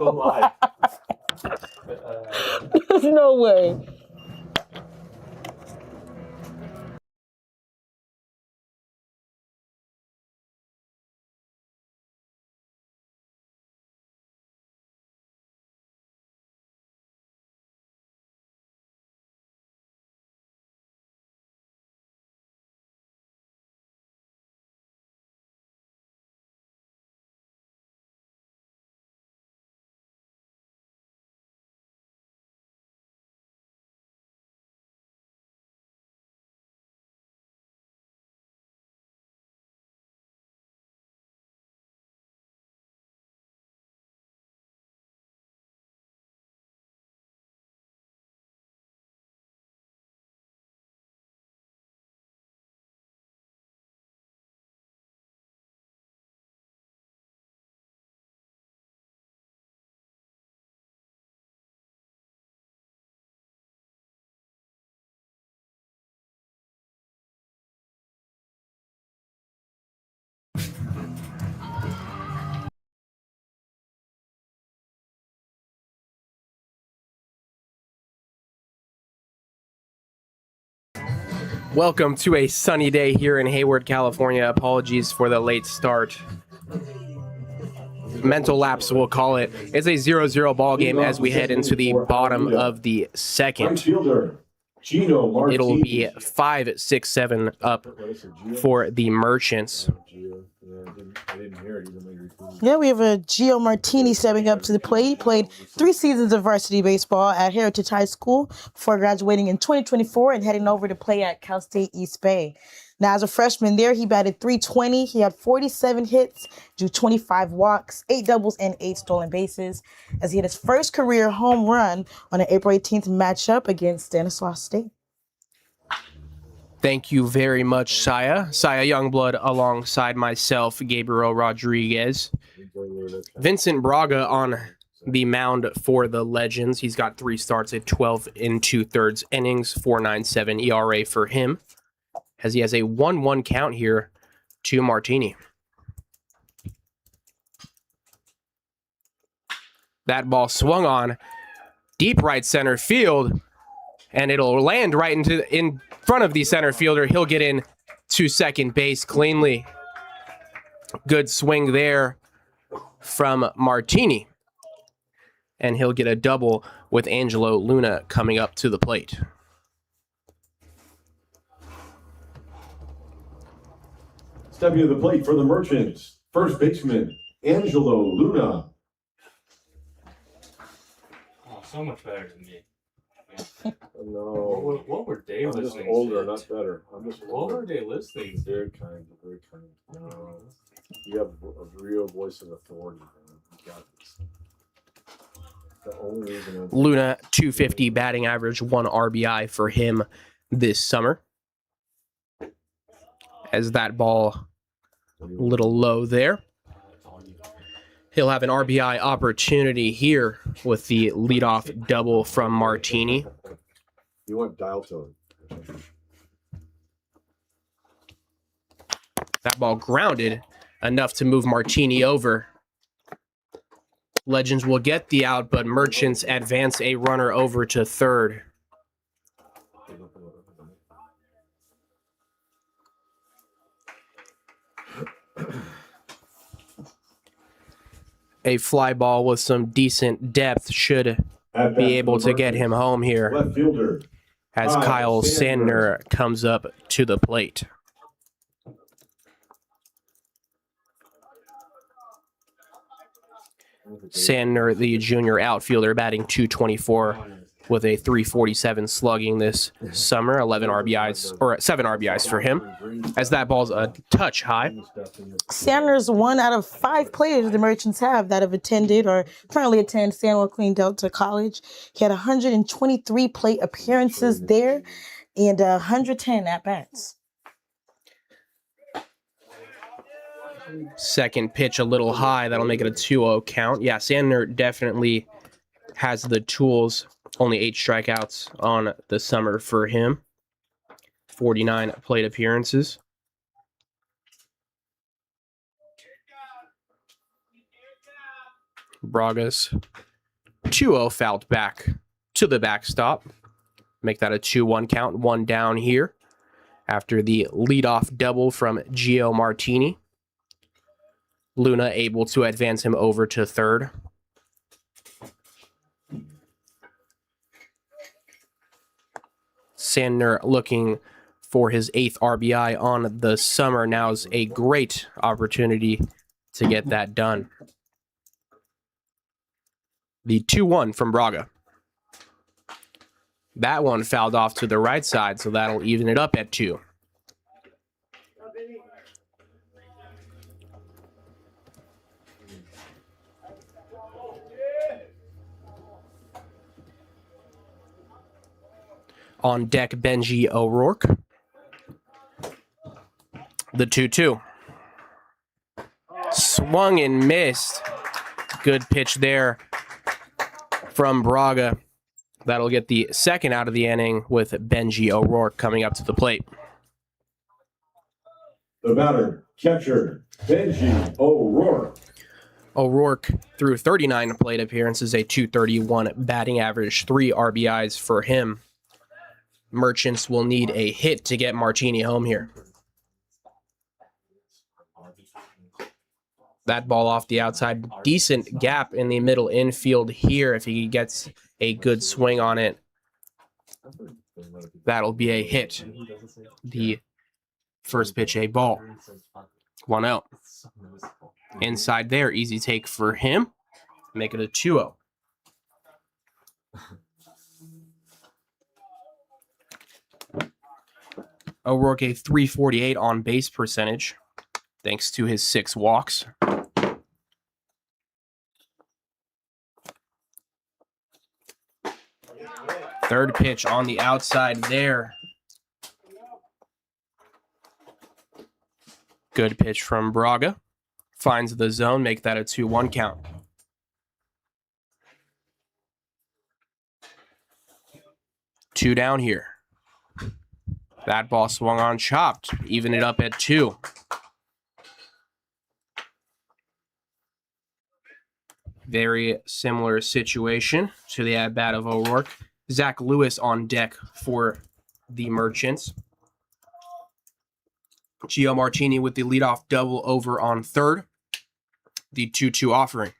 live. There's no way. Welcome to a sunny day here in Hayward, California. Apologies for the late start. Mental lapse, we'll call it. It's a 0-0 ball game as we head into the bottom of the second. It'll be 5-6-7 up for the Merchants. Yeah, we have a Gio Martini stepping up to the plate. He played 3 seasons of varsity baseball at Heritage High School before graduating in 2024 and heading over to play at Cal State East Bay. Now, as a freshman there, he batted .320. He had 47 hits, drew 25 walks, 8 doubles, and 8 stolen bases, as he had his first career home run on an April 18th matchup against Stanislaus State. Thank you very much, Saya. Saya Youngblood alongside myself, Gabriel Rodriguez. Vincent Braga on the mound for the Legends. He's got 3 starts at 12 2/3 innings, 4.97 ERA for him, as he has a 1-1 count here to Martini. That ball swung on deep right center field, and it'll land right in front of the center fielder. He'll get in to second base cleanly. Good swing there from Martini. And he'll get a double with Angelo Luna coming up to the plate. Stepping to the plate for the Merchants, first baseman, Angelo Luna. Oh, so much better than me. No. What were they I'm just listening older, to? not better. I'm just What older. were they listening to? Very kind, very kind. You have a real voice of authority, man. You got this. The only reason Luna, 250 batting average, 1 RBI for him this summer. As that ball a little low there. He'll have an RBI opportunity here with the leadoff double from Martini. You want dial tone. That ball grounded enough to move Martini over. Legends will get the out, but Merchants advance a runner over to third. A fly ball with some decent depth should be able to get him home here Left fielder, as Kyle Sandner comes up to the plate. Sandner, the junior outfielder, batting .224 with a .347 slugging this summer. 11 RBIs, or 7 RBIs for him, as that ball's a touch high. Sanders, 1 out of 5 players the Merchants have that have attended or currently attend San Joaquin Delta College. He had 123 plate appearances there and 110 at-bats. Second pitch a little high. That'll make it a 2-0 count. Yeah, Sandner definitely has the tools. Only 8 strikeouts on the summer for him. 49 plate appearances. Braga's 2-0 fouled back to the backstop. Make that a 2-1 count, one down here after the leadoff double from Gio Martini. Luna able to advance him over to third. Sandner looking for his 8th RBI on the summer. Now's a great opportunity to get that done. The 2-1 from Braga. That one fouled off to the right side, so that'll even it up at 2. On deck, Benji O'Rourke. The 2-2. Swung and missed. Good pitch there from Braga. That'll get the second out of the inning with Benji O'Rourke coming up to the plate. The batter, catcher, Benji O'Rourke. O'Rourke through 39 plate appearances, a .231 batting average, 3 RBIs for him. Merchants will need a hit to get Martini home here. That ball off the outside. Decent gap in the middle infield here if he gets a good swing on it. That'll be a hit. The first pitch, a ball. 1 out. Inside there, easy take for him. Make it a 2-0. O'Rourke a .348 on base percentage, thanks to his 6 walks. Third pitch on the outside there. Good pitch from Braga. Finds the zone, make that a 2-1 count. Two down here. That ball swung on, chopped. Even it up at 2. Very similar situation to the at-bat of O'Rourke. Zach Lewis on deck for the Merchants. Gio Martini with the leadoff double over on third. The 2-2 offering.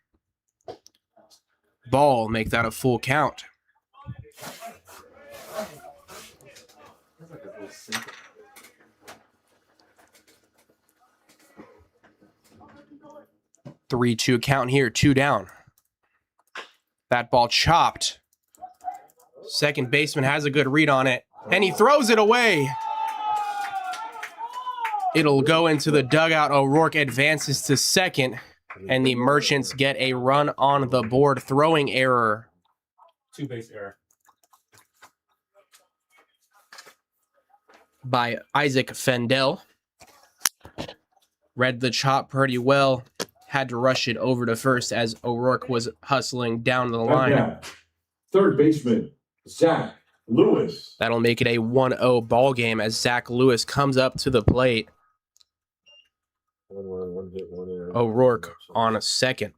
Ball, make that a full count. Three-two count here, 2 down. That ball chopped. Second baseman has a good read on it, and he throws it away. It'll go into the dugout. O'Rourke advances to second, and the Merchants get a run on the board. Throwing error. 2-base error. By Isaac Fendel. Read the chop pretty well. Had to rush it over to first as O'Rourke was hustling down the line. At-bat, third baseman, Zach Lewis. That'll make it a 1-0 ball game as Zach Lewis comes up to the plate. One hit, one error. O'Rourke on a second.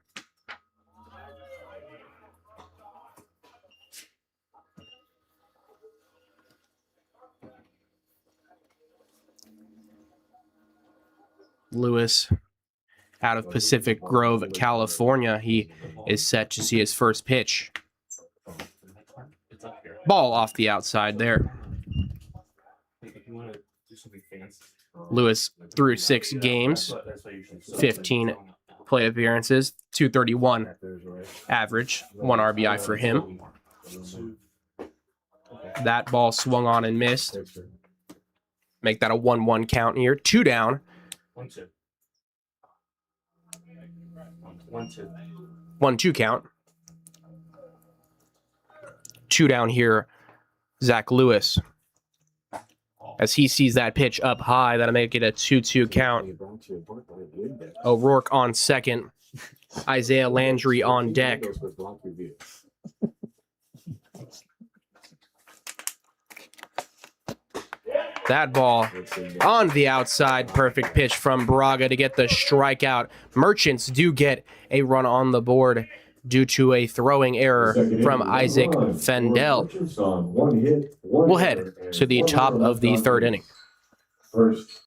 Lewis out of Pacific Grove, California. He is set to see his first pitch. It's up here. Ball off the outside there. If you want to do something fancy. Lewis through 6 games, That's why you should- 15 plate appearances, .231 There's right. average, 1 RBI for him. That ball swung on and missed. Thanks, sir. Make that a 1-1 count here. 2 down. 1-2. 1-2. 1-2 count. 2 down here. Zach Lewis. As he sees that pitch up high, that'll make it a 2-2 count. O'Rourke on second. Isaiah Landry on deck. That ball on the outside. Perfect pitch from Braga to get the strikeout. Merchants do get a run on the board due to a throwing error from Isaac Fendel. We'll head to the top of the third inning. First.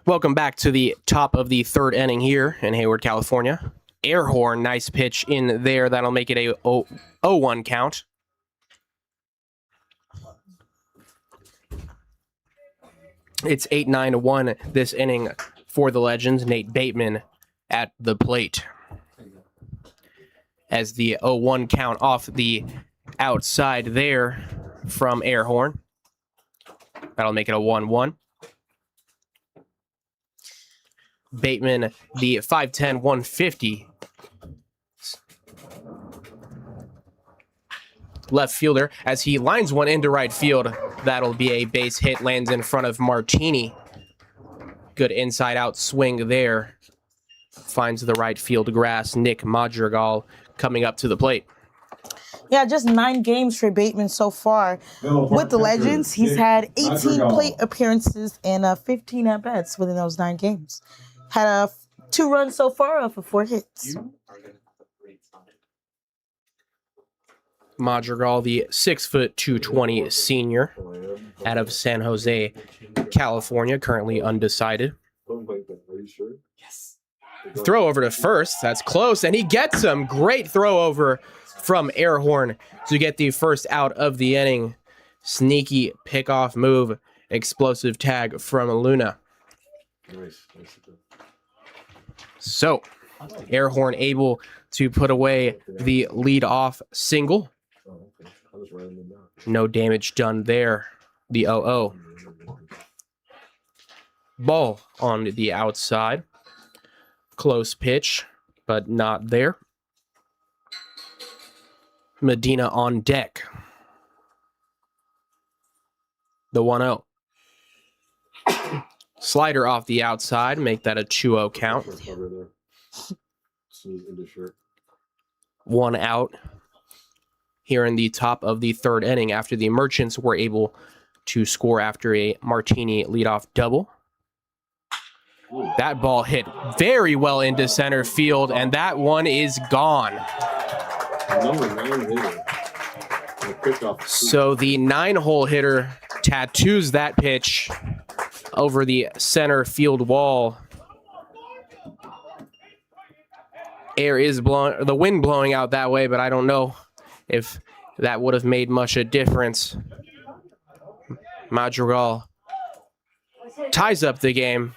Welcome back to the top of the third inning here in Hayward, California. Air horn, nice pitch in there. That'll make it a 0-1 count. It's 8-9-1 this inning for the Legends. Nate Bateman at the plate. As the 0-1 count off the outside there from Air horn. That'll make it a 1-1. Bateman, the 5'10", 150 left fielder, as he lines one into right field. That'll be a base hit, lands in front of Martini. Good inside-out swing there. Finds the right field grass. Nick Madrigal coming up to the plate. Yeah, just 9 games for Bateman so far. With the Legends, he's had 18 plate appearances and 15 at-bats within those 9 games. Had 2 runs so far off of 4 hits. Madrigal, the 6'2" senior out of San Jose, California, currently undecided. Yes. Throw over to first. That's close, and he gets him. Great throw over from Airhorn to get the first out of the inning. Sneaky pickoff move. Explosive tag from Luna. So, Airhorn able to put away the lead-off single. No damage done there. The 0-0. Ball on the outside. Close pitch, but not there. Medina on deck. The 1-0. Slider off the outside, make that a 2-0 count. 1 out here in the top of the third inning after the Merchants were able to score after a Martini leadoff double. That ball hit very well into center field, and that one is gone. So the 9-hole hitter tattoos that pitch over the center field wall. Air is blowing, the wind blowing out that way, but I don't know if that would have made much a difference. Madrigal ties up the game.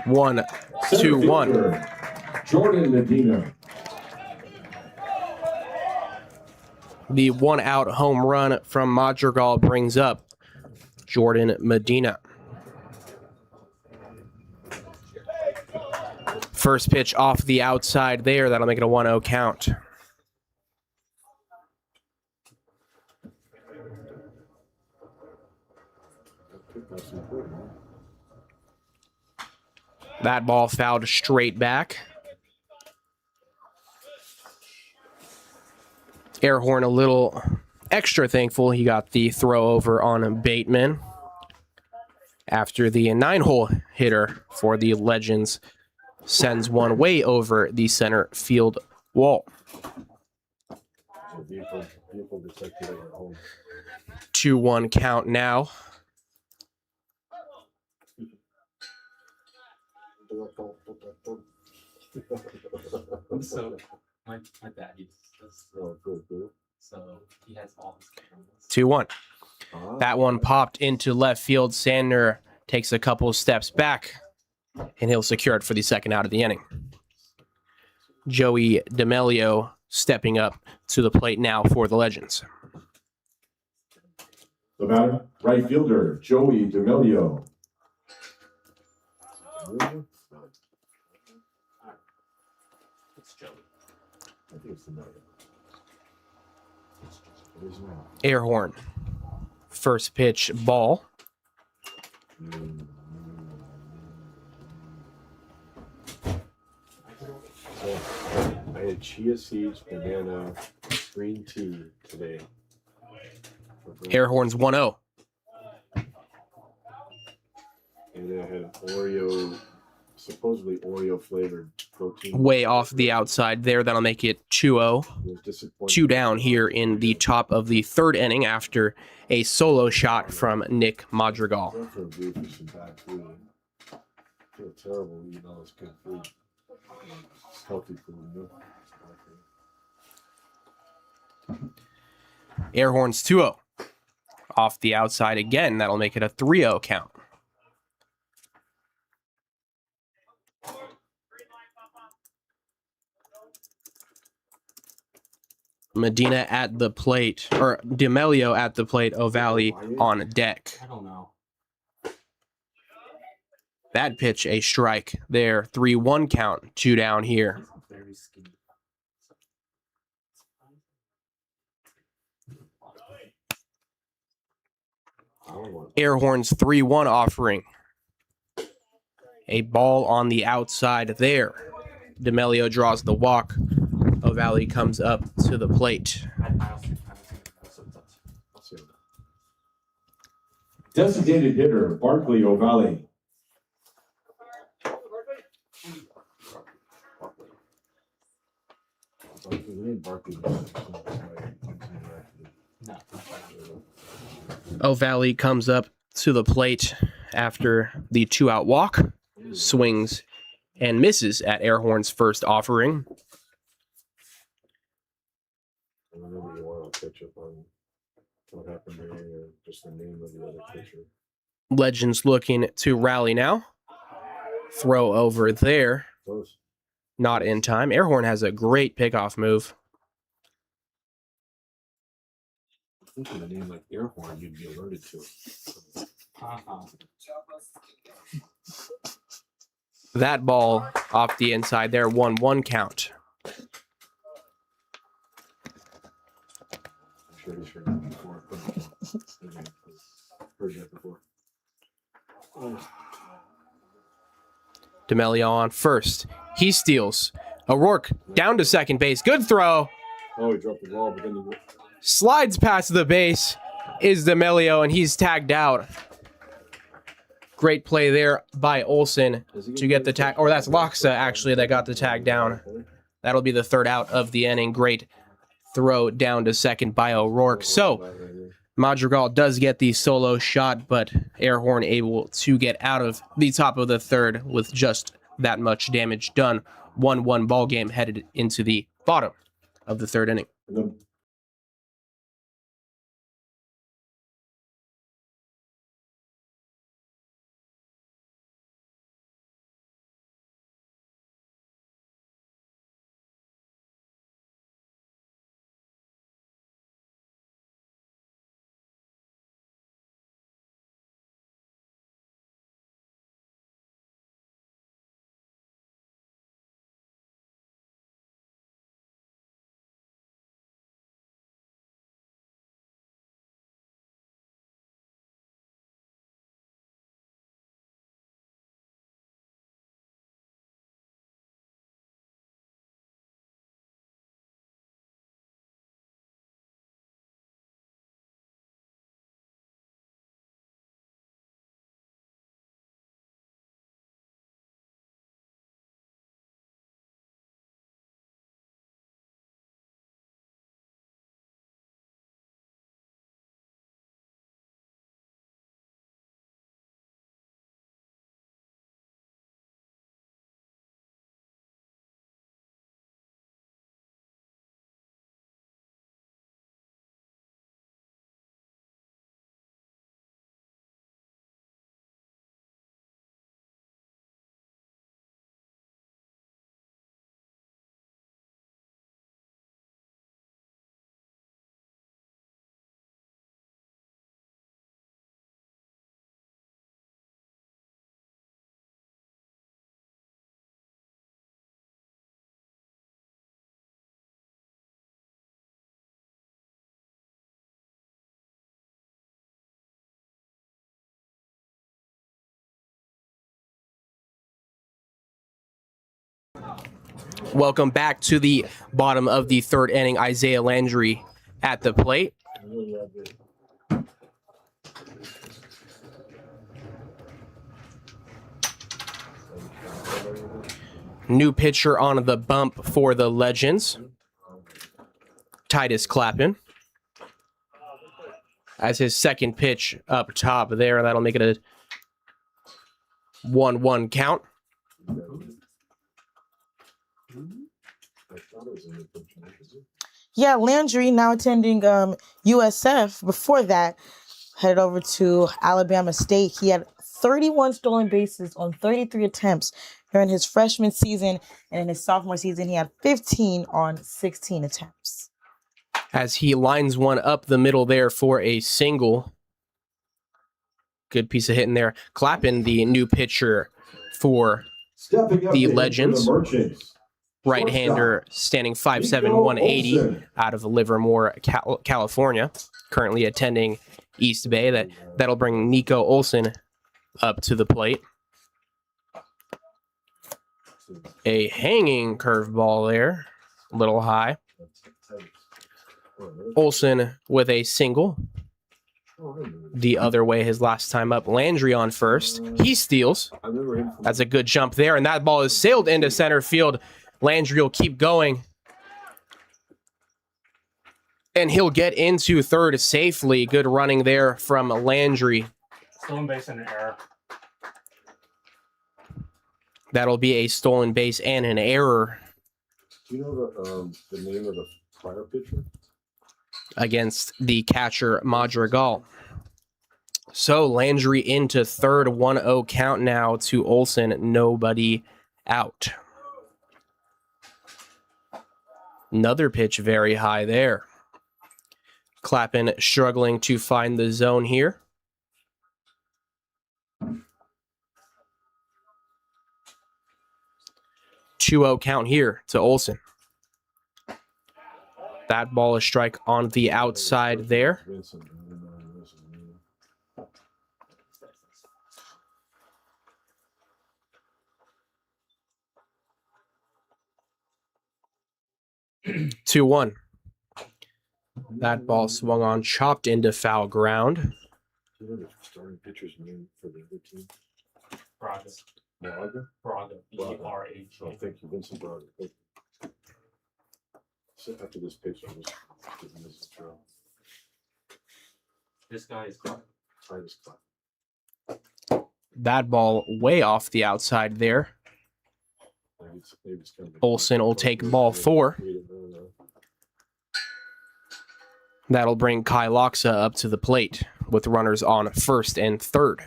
1-2-1. Center fielder, Jordan Medina. The 1-out home run from Madrigal brings up Jordan Medina. First pitch off the outside there. That'll make it a 1-0 count. That ball fouled straight back. Airhorn a little extra thankful he got the throw over on Bateman after the 9-hole hitter for the Legends sends one way over the center field wall. Vehicle detected at home. 2-1 count now. So my dad uses this, Oh, good, good. so he has all his cameras. 2-1. Ah, That one popped into left field. Sander takes a couple steps back, and he'll secure it for the second out of the inning. Joey D'Amelio stepping up to the plate now for the Legends. The batter, right fielder, Joey D'Amelio. It's Joey. I think it's the night. It is now. Airhorn. First pitch ball. So I had chia seeds, banana, green tea today. Airhorn's 1-0. And I had Oreo, supposedly Oreo flavored protein. Way off the outside there. That'll make it 2-0. It was disappointing. 2 down here in the top of the third inning after a solo shot from Nick Madrigal. I feel good for some bad food. I feel terrible eating all this good food. It's healthy food, you know? Airhorn's 2-0. Off the outside again. That'll make it a 3-0 count. Medina at the plate, or D'Amelio at the plate, O'Valley on deck. I don't know. That pitch, a strike there. 3-1 count, 2 down here. He's very skinny. I don't want Airhorn's 3-1 offering. A ball on the outside there. D'Amelio draws the walk. O'Valley comes up to the plate. I also Let's see. Designated hitter, Barkley O'Valley. Barkley. no. O'Valley comes up to the plate after the 2-out walk. Swings and misses at Airhorn's first offering. Whenever you want to catch up on what happened there, or just the name of the other pitcher. Legends looking to rally now. Throw over there. Close. Not in time. Airhorn has a great pickoff move. I think of a name like Airhorn, you'd be alerted to it. Uh-huh. That ball off the inside there. 1-1 count. I'm sure he's heard that before. Heard that before. D'Amelio on first. He steals. O'Rourke down to second base. Good throw. Oh, he dropped the ball, but then he Slides past the base is D'Amelio, and he's tagged out. Great play there by Olsen to get the tag. Or that's Loxa, actually, that got the tag down. That'll be the third out of the inning. Great throw down to second by O'Rourke. So Madrigal does get the solo shot, but Airhorn able to get out of the top of the third with just that much damage done. 1-1 ball game headed into the bottom of the third inning. And the Welcome back to the bottom of the third inning. Isaiah Landry at the plate. New pitcher on the bump for the Legends. Titus Clappin. As his second pitch up top there. That'll make it a 1-1 count. Yeah, Landry now attending USF. Before that, headed over to Alabama State. He had 31 stolen bases on 33 attempts during his freshman season, and in his sophomore season, he had 15 on 16 attempts. As he lines one up the middle there for a single. Good piece of hitting there. Clappin, the new pitcher for Stepping up the to hit for Legends. the Merchants. Right-hander, standing 5'7", 180 out of Livermore, California. Currently attending East Bay. That'll bring Nico Olson up to the plate. A hanging curveball there. A little high. Olson with a single. The other way his last time up. Landry on first. He steals. That's a good jump there. And that ball is sailed into center field. Landry will keep going. And he'll get into third safely. Good running there from Landry. Stolen base and an error. That'll be a stolen base and an error Do you know the name of the prior pitcher? against the catcher Madrigal. So Landry into third, 1-0 count now to Olson, nobody out. Another pitch very high there. Clappin struggling to find the zone here. Two-0 count here to Olson. That ball is strike on the outside there. Vincent. 2-1. That ball swung on, chopped into foul ground. Do you know the starting pitcher's name for the other team? Braga. Braga? Braga. Braga. E-R-A-G. Oh, thank you, Vincent Braga. Thank you. So after this pitch, I was giving this a throw. This guy is Titus Clapp. That ball way off the outside there. Maybe it's gonna be- Olson will take ball 4. That'll bring Kai Loxa up to the plate with runners on first and third.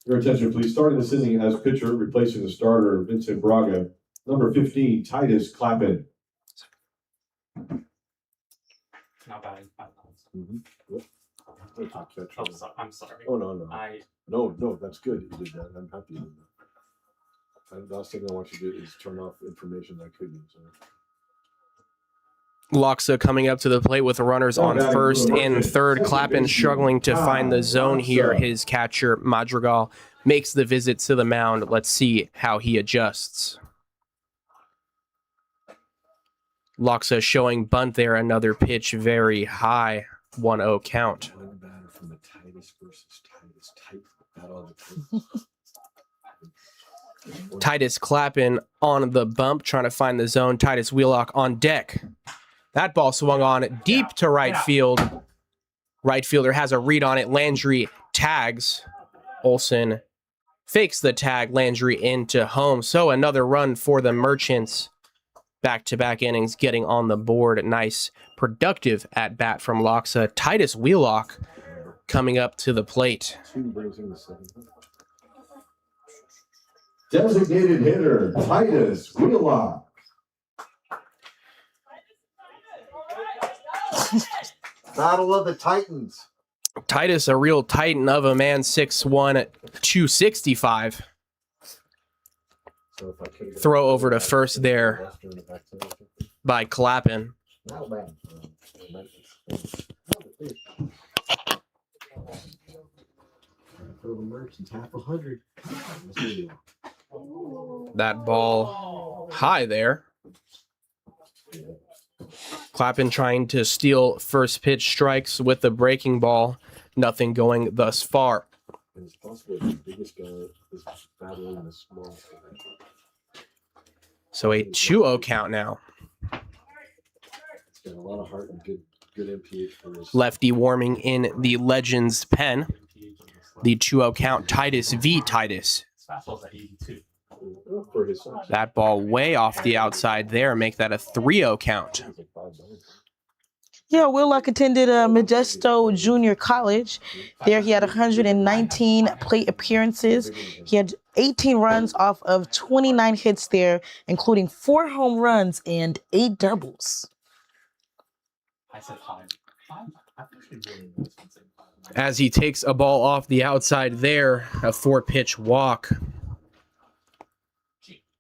Your attention, please. Starting this inning as pitcher, replacing the starter, Vincent Braga. Number 15, Titus Clappin. not bad. I'm sorry. Oh, no. I No, that's good. You did that. I'm happy you did that. The last thing I want you to do is turn off information I could use. Loxa coming up to the plate with runners on first and third. Clappin struggling to find the zone here. His catcher, Madrigal, makes the visit to the mound. Let's see how he adjusts. Loxa showing bunt there. Another pitch very high. 1-0 count. One batter from the Titus versus Titus. Tight battle of the Titus Clappin on the bump, trying to find the zone. Titus Wheelock on deck. That ball swung on deep to right field. Right fielder has a read on it. Landry tags. Olson fakes the tag. Landry into home. So another run for the Merchants. Back-to-back innings getting on the board. Nice, productive at-bat from Loxa. Titus Wheelock coming up to the plate. Designated hitter, Titus Wheelock. Battle of the Titans. Titus, a real titan of a man, 6'1", 265. So if I could've Throw over to first there by Clappin. Not bad. For the Merchants, half 100. That ball high there. Clappin trying to steal first pitch strikes with the breaking ball. Nothing going thus far. And it's possible the biggest guy is battling the small guy. So a 2-0 count now. He's got a lot of heart and good MPH for his Lefty warming in the Legends pen. The 2-0 count, Titus v. Titus. His fastball's at 82. for his size. That ball way off the outside there. Make that a 3-0 count. He's like $5. Yeah, Willock attended Modesto Junior College. There he had 119 plate appearances. He had 18 runs off of 29 hits there, including 4 home runs and 8 doubles. I said 5. 5? I think we should really know something. As he takes a ball off the outside there, a 4-pitch walk.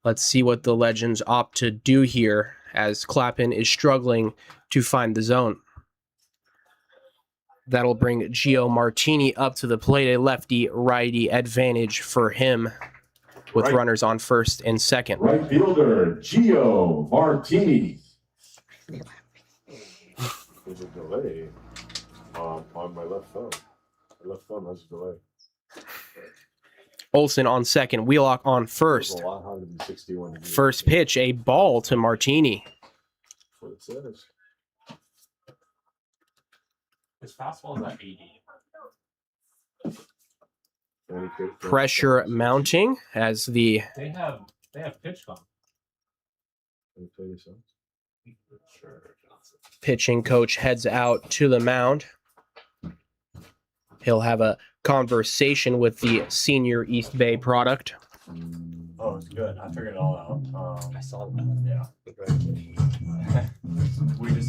Let's see what the Legends opt to do here as Clappin is struggling to find the zone. That'll bring Gio Martini up to the plate, a lefty-righty advantage for him with Right. runners on first and second. Right fielder, Gio Martini. There's a delay on my left thumb. My left thumb has a delay. Olsen on second, Wheelock on It's first. a lot harder than 61 degrees. First pitch, a ball to Martini. That's what it says. His fastball is at 80. Any good- Pressure mounting as the They have pitch comp. Can you play this out? Sure, Johnson. pitching coach heads out to the mound. He'll have a conversation with the senior East Bay product. Oh, it's good. I figured it all out. I saw that. Yeah.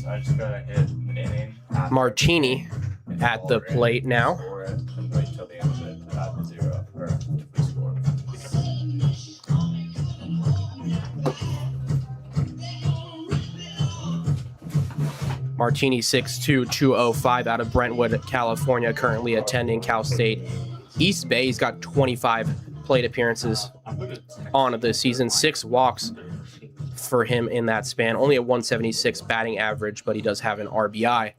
I just gotta hit an inning. after Martini and at ball the in, plate now. score it, and wait till the end of it to add the 0. Or if we score. Martini 6'2", 205 out of Brentwood, California, currently attending Cal State East Bay. He's got 25 plate appearances on the season, 6 walks for him in that span. Only a 176 batting average, but he does have an RBI.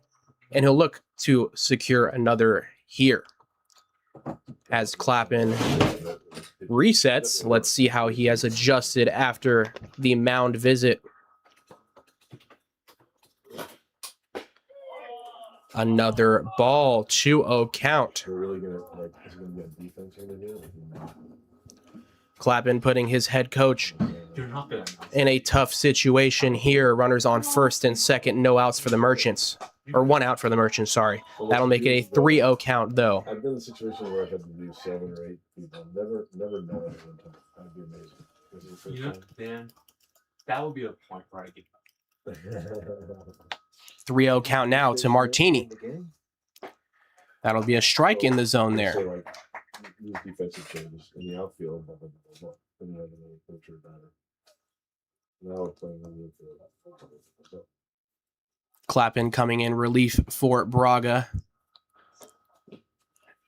And he'll look to secure another here. As Clappin resets, let's see how he has adjusted after the mound visit. Another ball, 2-0 count. They're really gonna is it gonna be a defense over here? Clappin putting his head coach You're not gonna. in a tough situation here. Runners on first and second, no outs for the Merchants. Or 1 out for the Merchants, sorry. That'll make it a 3-0 count, though. I've been in a situation where I've had to do 7 or 8 people. Never know it. That'd be amazing. This is the You know, first Dan, that would be a point where I get. time. 3-0 count now to Martini. That'll be a strike in the zone there. So, like, use defensive changes in the outfield. Blah, blah, blah, blah. Then you have another pitcher batter. Now we're playing in the infield. So, Clappin coming in relief for Braga.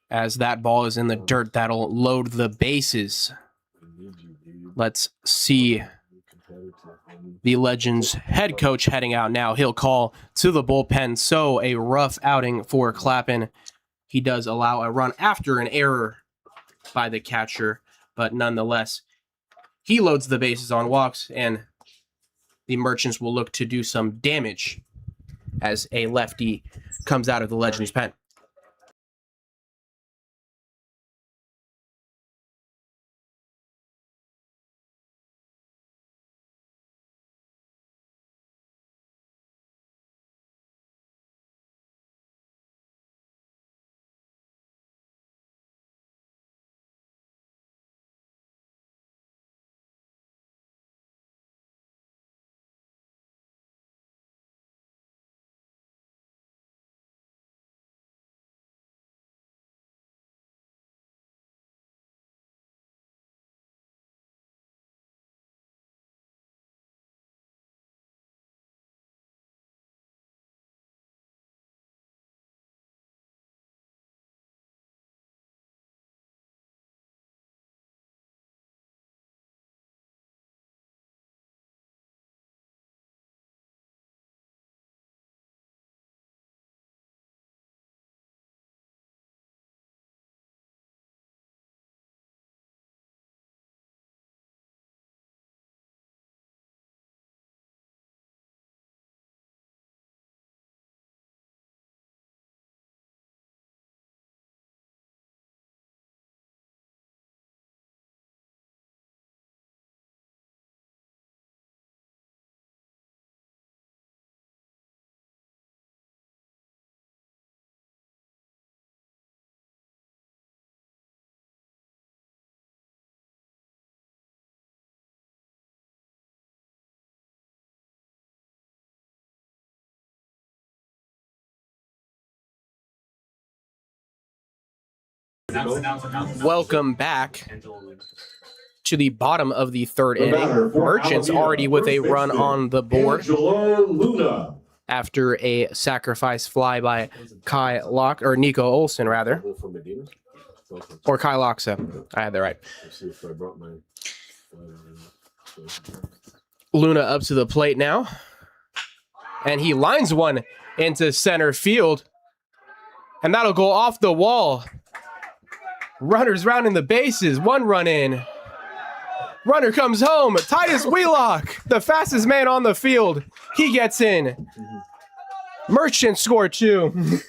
As that ball is in the dirt, that'll load the bases. we need you, dude. Let's see You're competitive. We need- the Legends head coach heading out now. He'll call to the bullpen. So a rough outing for Clappin. He does allow a run after an error by the catcher, but nonetheless, he loads the bases on walks, and the Merchants will look to do some damage as a lefty comes out of the Legends pen. Welcome back to the bottom of the third The inning. batter for Merchants Alameda, already with a first run baseman, on the board Angelo Luna. after a sacrifice fly by Nico Olson, rather. For Medina. Or Kai Loxa. I had that right. Let's see if I brought my. Luna up to the plate now. And he lines one into center field. And that'll go off the wall. Runners rounding the bases. One run in. Runner comes home. Titus Wheelock, the fastest man on the field. He gets in. Merchants score 2.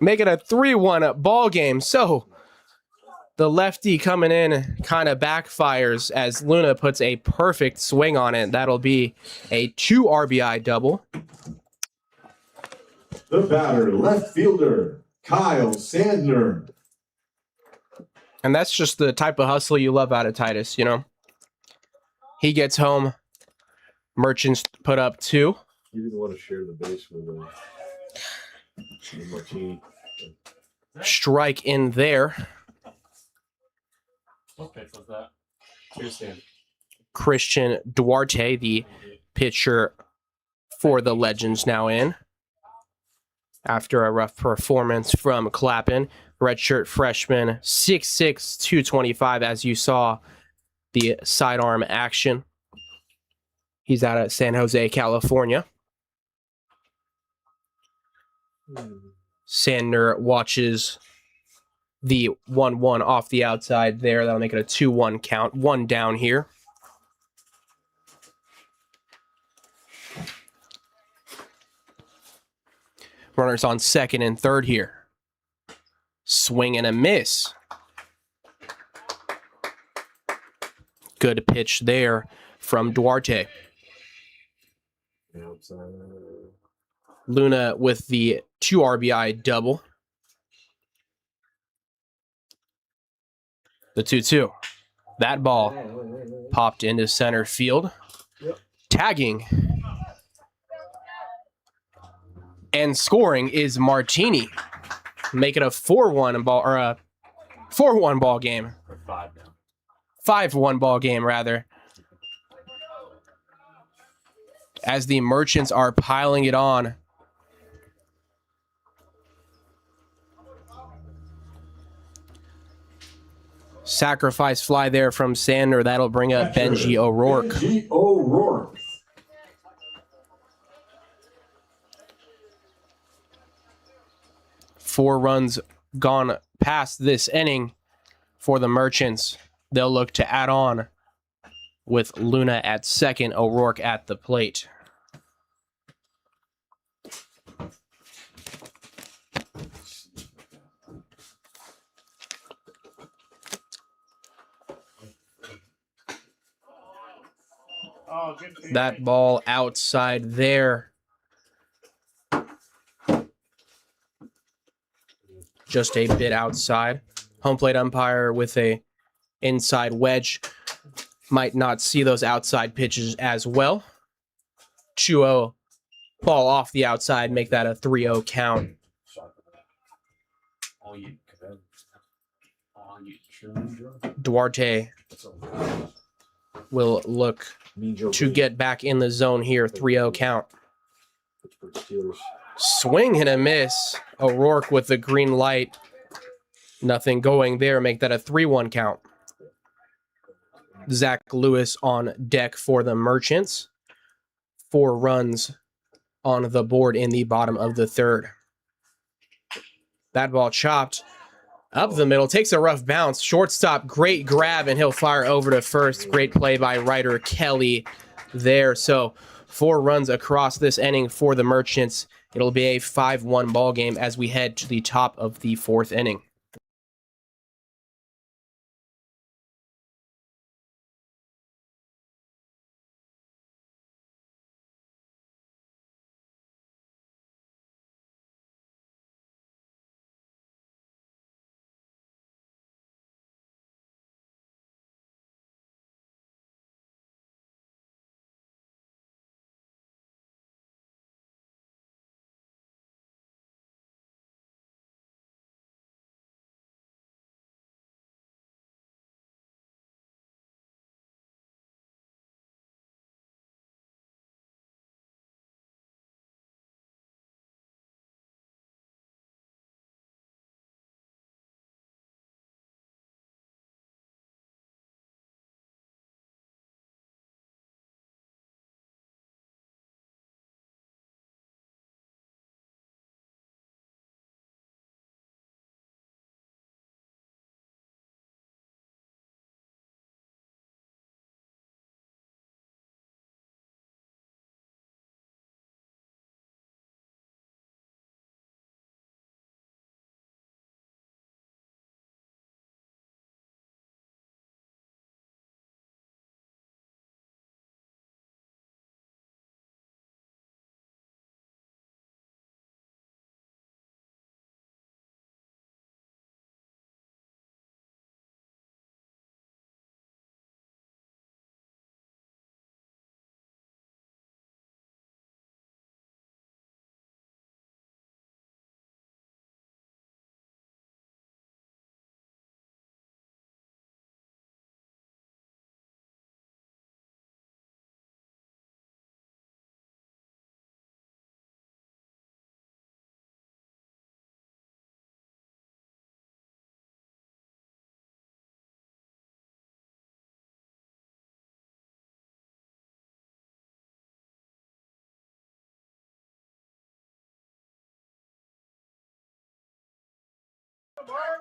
Make it a 3-1 ball game. So the lefty coming in kind of backfires as Luna puts a perfect swing on it. That'll be a 2 RBI double. The batter, left fielder, Kyle Sandner. And that's just the type of hustle you love out of Titus, you know. He gets home. Merchants put up 2. You didn't want to share the base with Martini. Strike in there. What pitch was that? Cheers, Sam. Christian Duarte, the pitcher for the Legends, now in. After a rough performance from Clappin, redshirt freshman, 6'6", 225, as you saw the sidearm action. He's out of San Jose, California. Sandner watches the 1-1 off the outside there. That'll make it a 2-1 count. 1 down here. Runners on second and third here. Swing and a miss. Good pitch there from Duarte. Outside. Luna with the 2 RBI double. The 2-2. That ball popped into center field. Yep. Tagging. And scoring is Martini. Make it a 4-1 ball, or a 4-1 ball game. Or 5 now. 5-1 ball game, rather. As the Merchants are piling it on. Sacrifice fly there from Sandner. That'll bring up Benji O'Rourke. Benji O'Rourke. Four runs gone past this inning for the Merchants. They'll look to add on with Luna at second, O'Rourke at the plate. That ball outside there. Just a bit outside. Home plate umpire with a inside wedge might not see those outside pitches as well. 2-0 ball off the outside, make that a 3-0 count. Duarte will look to get back in the zone here. 3-0 count. Swing and a miss. O'Rourke with the green light. Nothing going there. Make that a 3-1 count. Zach Lewis on deck for the Merchants. 4 runs on the board in the bottom of the third. That ball chopped up the middle. Takes a rough bounce. Shortstop, great grab, and he'll fire over to first. Great play by Ryder Kelly there. So 4 runs across this inning for the Merchants. It'll be a 5-1 ball game as we head to the top of the 4th inning.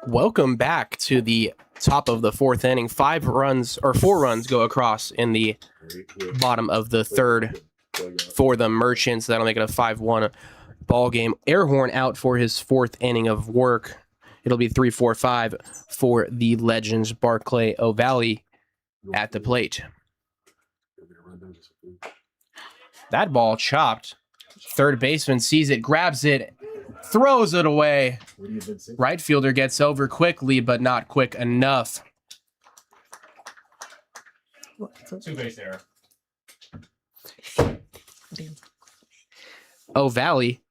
Welcome back to the top of the fourth inning. 4 runs go across in the bottom of the third for the Merchants. That'll make it a 5-1 ball game. Airhorn out for his fourth inning of work. It'll be 3-4-5 for the Legends. Barclay O'Valley at the plate. That ball chopped. Third baseman sees it, grabs it, throws it away. Right fielder gets over quickly, but not quick enough. 2-base error. O'Valley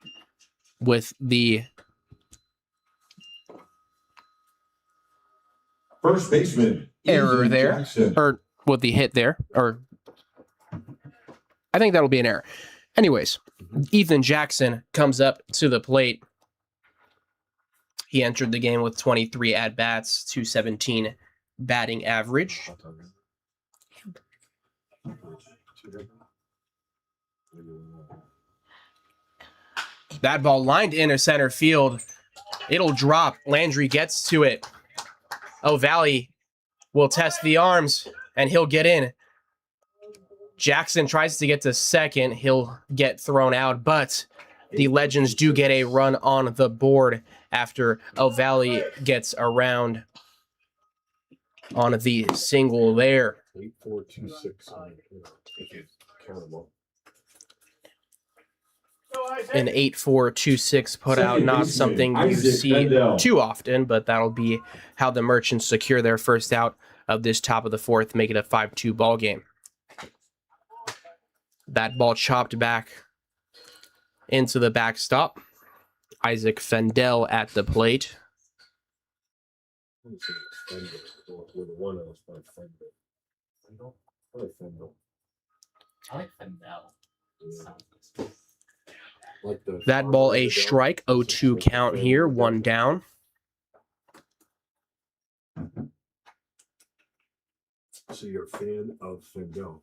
with the First baseman. error Ethan there, Jackson. or with the hit there, or I think that'll be an error. Anyways, Ethan Jackson comes up to the plate. He entered the game with 23 at-bats, 217 batting average. That ball lined into center field. It'll drop. Landry gets to it. O'Valley will test the arms, and he'll get in. Jackson tries to get to second. He'll get thrown out, but the Legends do get a run on the board after O'Valley gets around on the single there. 8-4-2-6. Count them up. An 8-4-2-6 put out, Second not baseman, something you Isaac see Bendel. too often, but that'll be how the Merchants secure their first out of this top of the fourth, make it a 5-2 ball game. That ball chopped back into the backstop. Isaac Fendel at the plate. Let me see. Fendel. With a 1 else by Fendel. Fendel? I like Fendel. I like Fendel. Sounds nice. Like the That ball a strike, 0-2 count here, 1 down. So you're a fan of Fendel,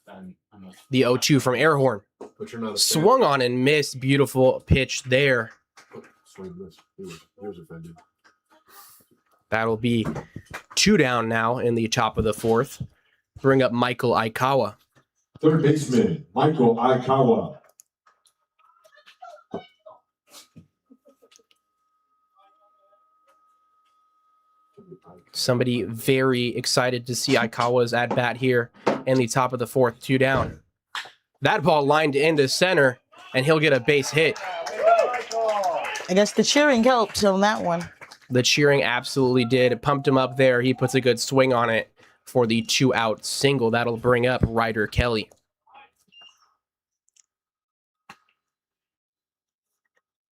I'm a The 0-2 from Airhorn. but you're not a fan. Swung on and missed. Beautiful pitch there. Swing this. Here's offended. That'll be 2 down now in the top of the fourth. Bring up Michael Aikawa. Third baseman, Michael Aikawa. Somebody very excited to see Aikawa's at bat here in the top of the fourth, 2 down. That ball lined into center, and he'll get a base hit. I guess the cheering helped on that one. The cheering absolutely did. It pumped him up there. He puts a good swing on it for the 2-out single. That'll bring up Ryder Kelly.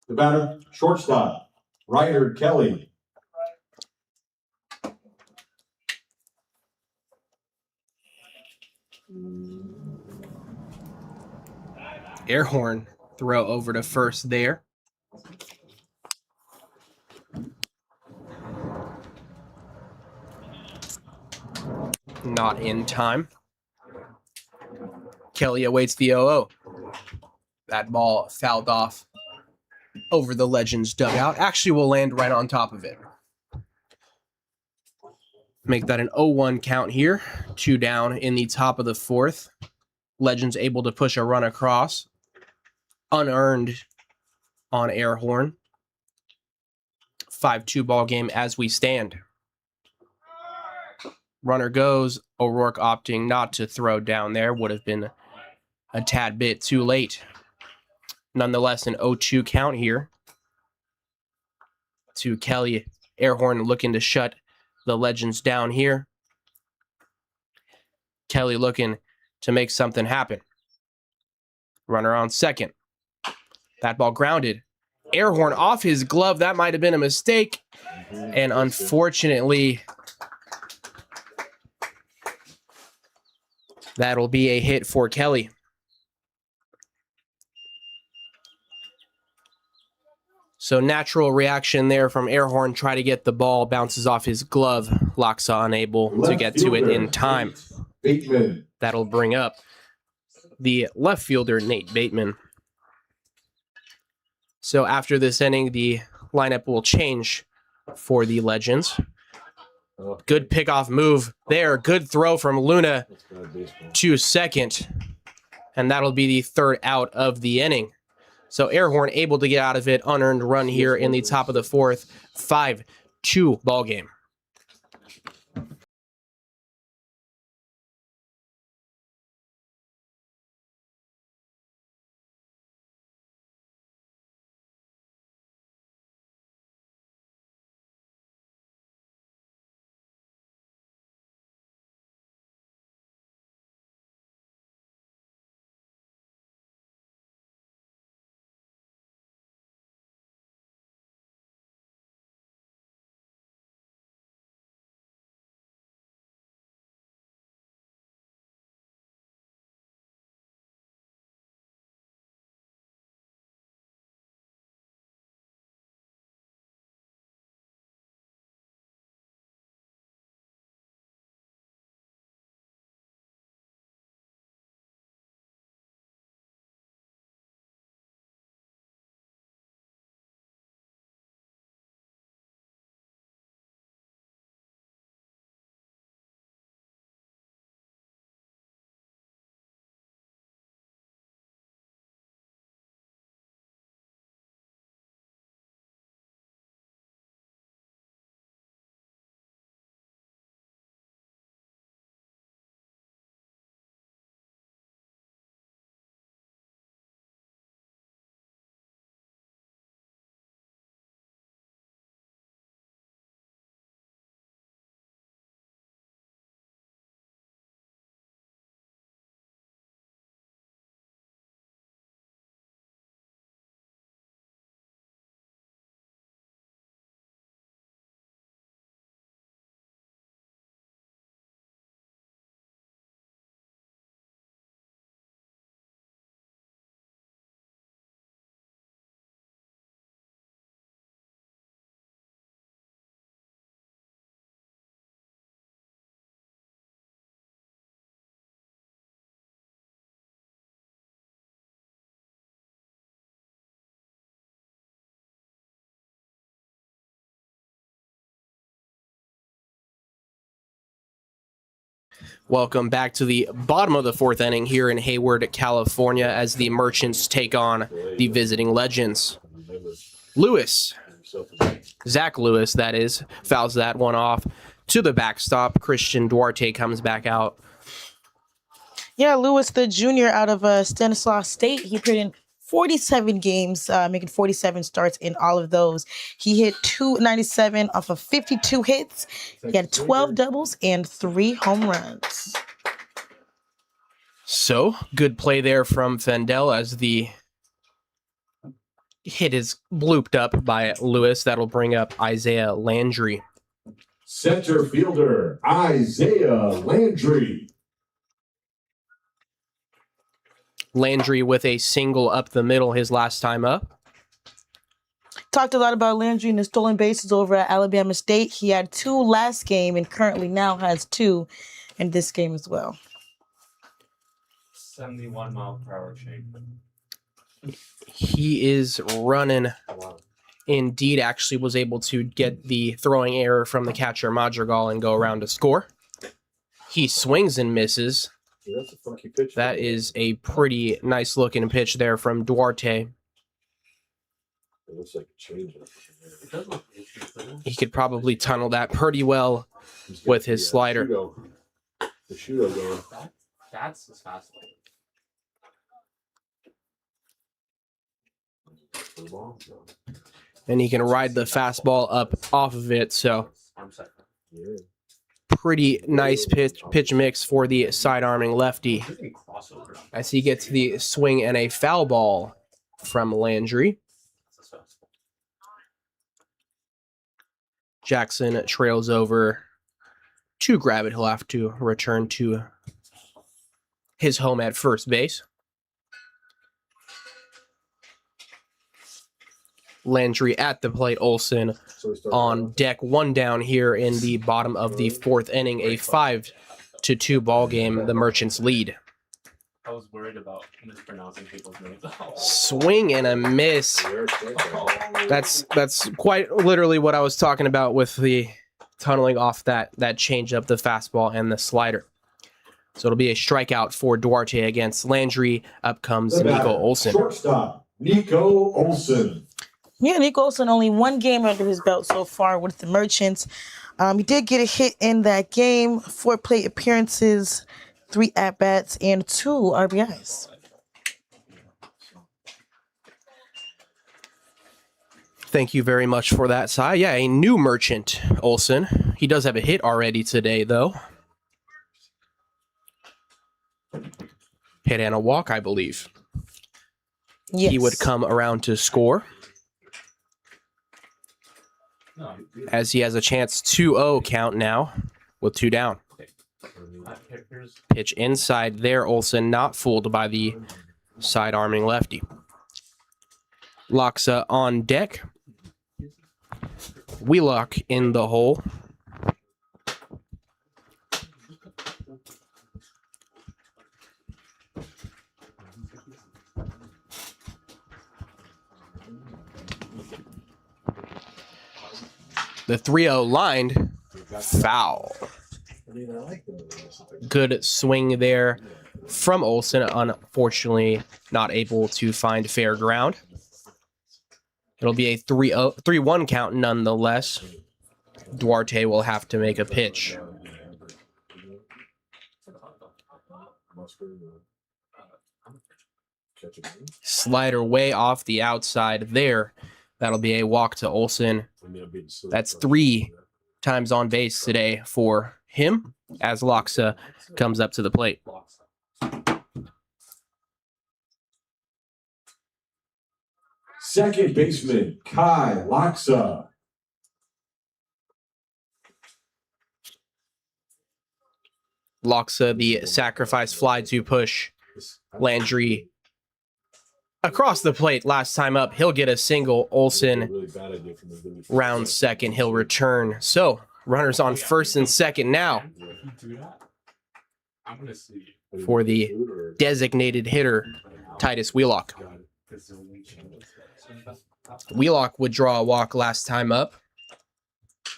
The batter, shortstop, Ryder Kelly. Airhorn throw over to first there. Not in time. Kelly awaits the 0-0. That ball fouled off over the Legends dugout. Actually will land right on top of it. Make that an 0-1 count here. 2 down in the top of the fourth. Legends able to push a run across. Unearned on Airhorn. 5-2 ball game as we stand. Runner goes. O'Rourke opting not to throw down there. Would have been a tad bit too late. Nonetheless, an 0-2 count here to Kelly. Airhorn looking to shut the Legends down here. Kelly looking to make something happen. Runner on second. That ball grounded. Airhorn off his glove. That might have been a mistake. And unfortunately, that'll be a hit for Kelly. So natural reaction there from Airhorn. Try to get the ball. Bounces off his glove. Loxa unable to get to it in time. Bateman. That'll bring up the left fielder, Nate Bateman. So after this inning, the lineup will change for the Legends. Oh, Good pickoff move there. Good throw from Luna that's bad baseball. to second. And that'll be the third out of the inning. So Airhorn able to get out of it. Unearned run here in the top of the fourth. 5-2 ball game. Welcome back to the bottom of the fourth inning here in Hayward, California, as the Merchants take on the visiting Legends. Remember Lewis, yourself. Zach Lewis, that is, fouls that one off to the backstop. Christian Duarte comes back out. Yeah, Lewis, the junior out of Stanislaus State, he put in 47 games, making 47 starts in all of those. He hit .297 off of 52 hits. He had 12 doubles and 3 home runs. So, good play there from Fendel as the hit is blooped up by Lewis. That'll bring up Isaiah Landry. Center fielder, Isaiah Landry. Landry with a single up the middle his last time up. Talked a lot about Landry and his stolen bases over at Alabama State. He had 2 last game and currently now has 2 in this game as well. 71 mile per hour change. He is running. Indeed, actually was able to get the throwing error from the catcher Madrigal and go around to score. He swings and misses. Yeah, that's a funky pitch. That is a pretty nice looking pitch there from Duarte. It looks like a change. It does look interesting. He could probably tunnel that pretty well with his slider. The Shudo going. That's just fascinating. For the ball, so, And he can ride the fastball up off of it. So Arm sector. yeah. pretty nice pitch mix for the side-arming lefty. Pretty crossover. As he gets the swing and a foul ball from Landry. That's a fastball. Jackson trails over to grab it. He'll have to return to his home at first base. Landry at the plate. Olsen So we start on deck. 1 down here in the bottom of the fourth inning. A 5-2 ball game. The Merchants lead. I was worried about mispronouncing people's names. Swing and a miss. That's quite literally what I was talking about with the tunneling off that changeup, the fastball, and the slider. So it'll be a strikeout for Duarte against Landry. Up comes The Nico batter, Olson. Shortstop, Nico Olson. Yeah, Nick Olson only one game under his belt so far with the Merchants. He did get a hit in that game, 4 plate appearances, 3 at-bats, and 2 RBIs. Thank you very much for that, Cy. Yeah, a new Merchant, Olson. He does have a hit already today, though. Hit and a walk, I believe. Yes. He would come around to score No, as he has a chance 2-0 count now with 2 down. here's Pitch inside there, Olson not fooled by the side arming lefty. Loxa on deck. Wheelock in the hole. The 3-0 lined foul. Good swing there from Olson. Unfortunately, not able to find fair ground. It'll be a 3-1 count nonetheless. Duarte will have to make a pitch. Slider way off the outside there. That'll be a walk to Olson. That's 3 times on base today for him as Loxa comes up to the plate. Second baseman, Kai Loxa. Loxa, the sacrifice fly to push Landry across the plate last time up. He'll get a single. Olson round second. He'll return. So runners on first and second now do that. I'm gonna see. for the designated hitter, Titus Wheelock. Wheelock would draw a walk last time up.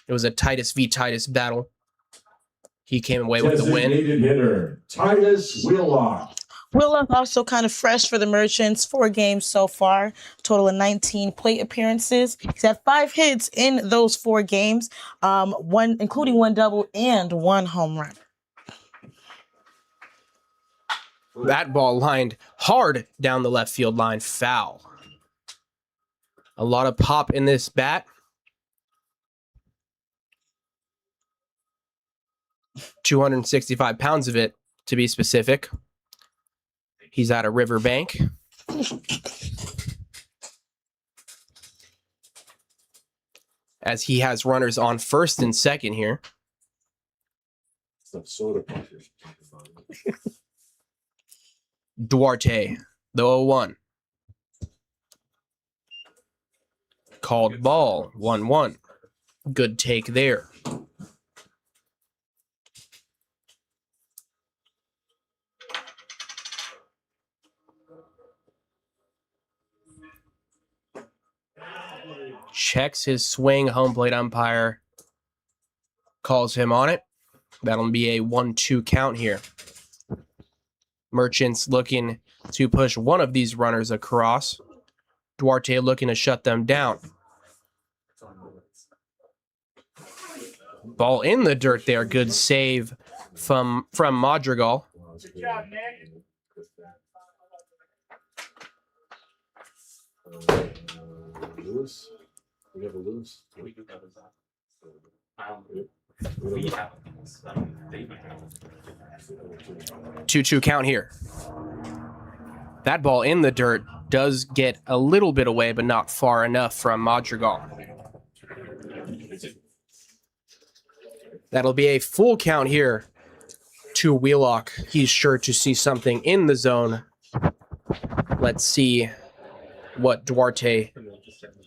It was a Titus v. Titus battle. He came away with the win. Designated hitter, Titus Wheelock. Wheelock also kind of fresh for the Merchants, 4 games so far, total of 19 plate appearances. He's had 5 hits in those 4 games, including 1 double and 1 home run. That ball lined hard down the left field line, foul. A lot of pop in this bat. 265 pounds of it, to be specific. He's out of Riverbank. As he has runners on first and second here. Duarte, the 0-1. Called ball, 1-1. Good take there. Checks his swing, home plate umpire calls him on it. That'll be a 1-2 count here. Merchants looking to push one of these runners across. Duarte looking to shut them down. Ball in the dirt there. Good save from Madrigal. Good job, Nick. Lewis? We have a Lewis? We do that as that. We have. They might have. 2-2 count here. That ball in the dirt does get a little bit away, but not far enough from Madrigal. That'll be a full count here to Wheelock. He's sure to see something in the zone. Let's see what Duarte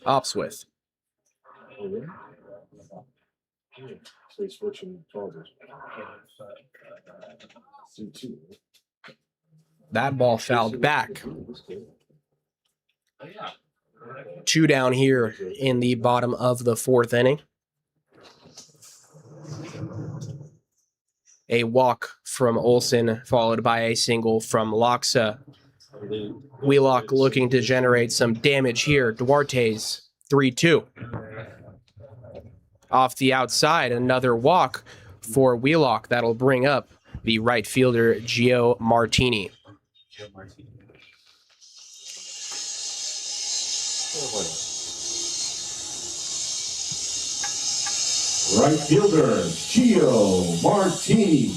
opts with. Oh, yeah? Yeah, so he's switching charges. C2. That ball fouled back. Oh, yeah. 2 down here in the bottom of the 4th inning. A walk from Olson, followed by a single from Loxa. Wheelock looking to generate some damage here. Duarte's 3-2. Off the outside, another walk for Wheelock. That'll bring up the right fielder, Gio Martini. Joe Martinez. Right fielder, Gio Martini.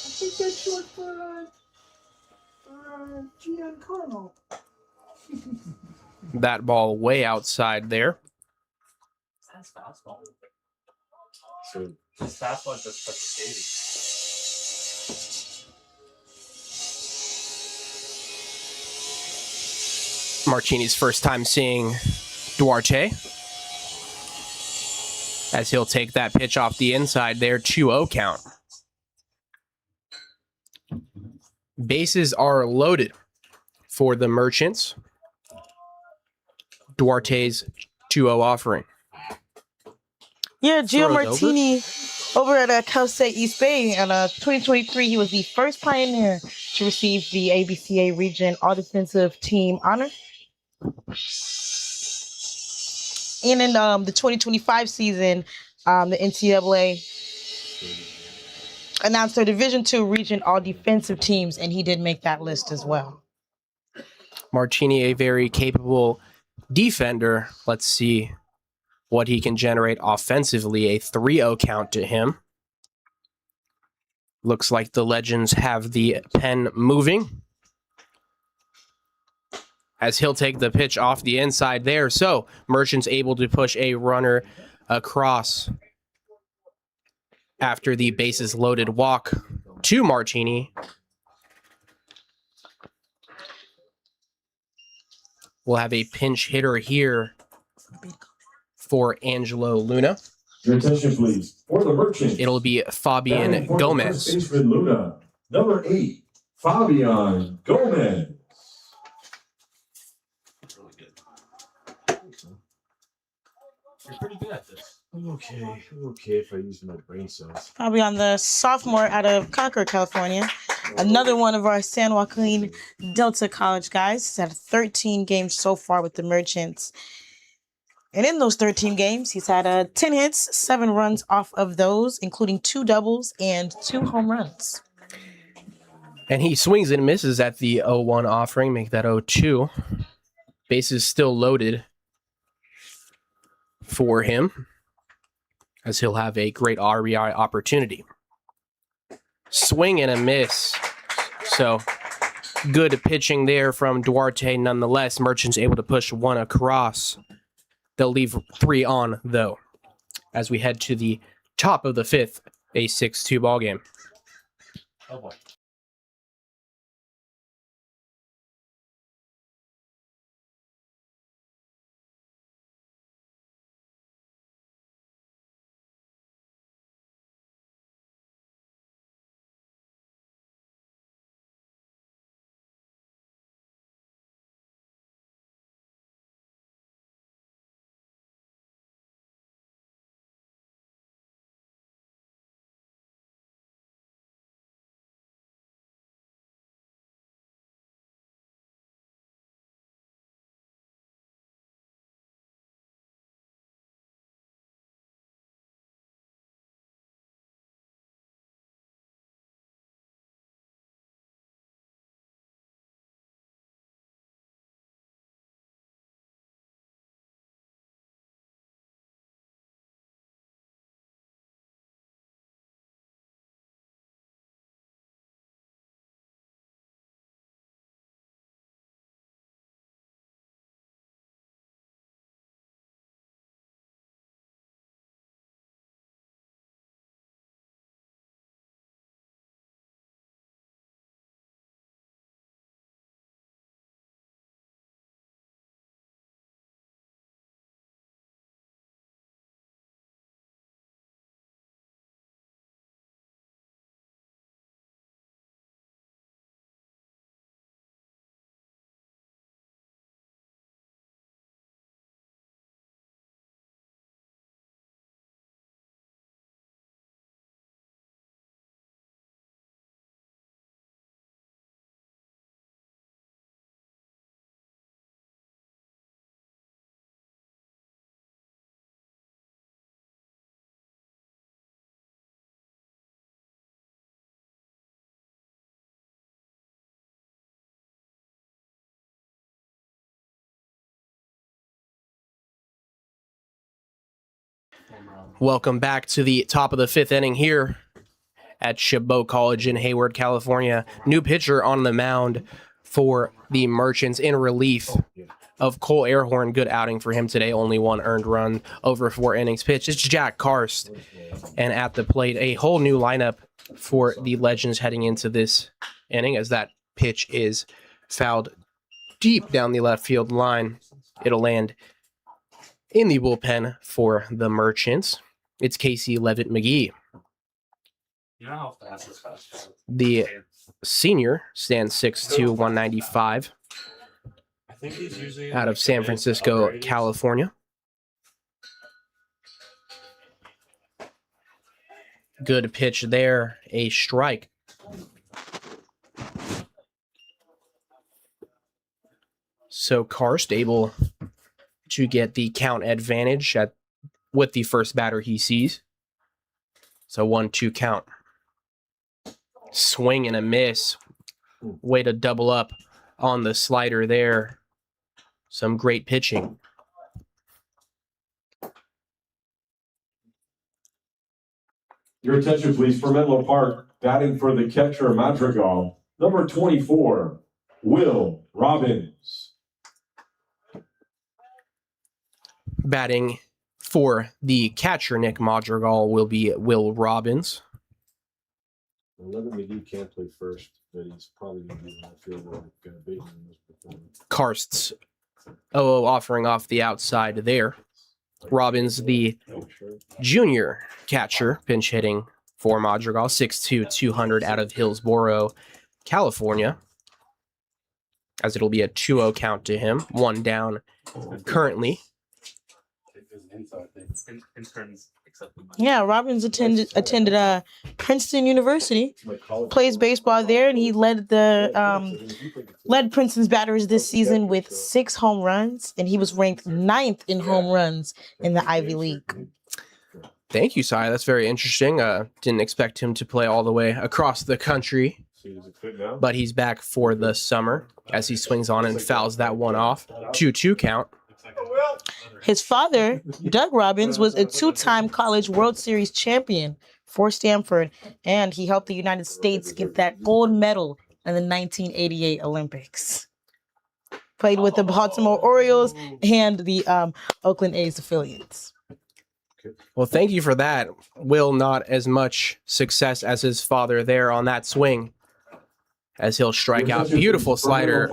I think that's short for Giancarlo. That ball way outside there. That's fastball. So His fastball is just such skating. Martini's first time seeing Duarte. As he'll take that pitch off the inside there, 2-0 count. Bases are loaded for the Merchants. Duarte's 2-0 offering. Yeah, Gio Throws Martini over at Cal State East Bay in 2023. He was the first Pioneer to receive the ABCA Region All Defensive Team honor. And in the 2025 season, the NCAA announced their Division II Region All Defensive Teams, and he did make that list as well. Martini, a very capable defender. Let's see what he can generate offensively. A 3-0 count to him. Looks like the Legends have the pen moving, as he'll take the pitch off the inside there. So Merchants able to push a runner across after the bases loaded walk to Martini. We'll have a pinch hitter here for Angelo Luna. Your attention, please. For the Merchants. It'll be Fabian batting for the Gomez. First baseman Luna. Number 8, Fabian Gomez. Really good. You're pretty good at this. I'm okay. I'm okay if I use my brain cells. Probably on the sophomore out of Concord, California. Another one of our San Joaquin Delta College guys. He's had 13 games so far with the Merchants. And in those 13 games, he's had 10 hits, 7 runs off of those, including 2 doubles and 2 home runs. And he swings and misses at the 0-1 offering, make that 0-2. Bases still loaded for him, as he'll have a great RBI opportunity. Swing and a miss. So good pitching there from Duarte nonetheless. Merchants able to push 1 across. They'll leave 3 on, though, as we head to the top of the 5th, a 6-2 ball game. Oh boy. Welcome back to the top of the fifth inning here at Chabot College in Hayward, California. New pitcher on the mound for the Merchants in relief of Cole Airhorn. Good outing for him today. Only one earned run over 4 innings pitched. It's Jack Karst. And at the plate, a whole new lineup for the Legends heading into this inning as that pitch is fouled deep down the left field line. It'll land in the bullpen for the Merchants. It's Casey Levitt McGee. You know how fast this fast goes? The senior stands 6'2", 195 I think he's using out of San Francisco, California. Good pitch there, a strike. So Karst able to get the count advantage with the first batter he sees. So 1-2 count. Swing and a miss. Way to double up on the slider there. Some great pitching. Your attention, please, for Menlo Park, batting for the catcher Madrigal, number 24, Will Robbins. Batting for the catcher, Nick Madrigal, will be Will Robbins. Levitt McGee can't play first, but he's probably going to be in that field like Bateman was before. Karst's offering off the outside there. Robbins, the junior catcher, pinch hitting for Madrigal, 6'2", 200 out of Hillsboro, California. As it'll be a 2-0 count to him. One down currently. Yeah, Robbins attended Princeton University. Plays baseball there, and he led Princeton's batters this season with 6 home runs, and he was ranked 9th in home runs in the Ivy League. Thank you, Sai. That's very interesting. Didn't expect him to play all the way across the country, but he's back for the summer as he swings on and fouls that one off. 2-2 count. His father, Doug Robbins, was a 2-time College World Series champion for Stanford, and he helped the United States get that gold medal in the 1988 Olympics. Played with the Baltimore Orioles and the Oakland A's affiliates. Well, thank you for that. Will, not as much success as his father there on that swing, as he'll strike out. Beautiful slider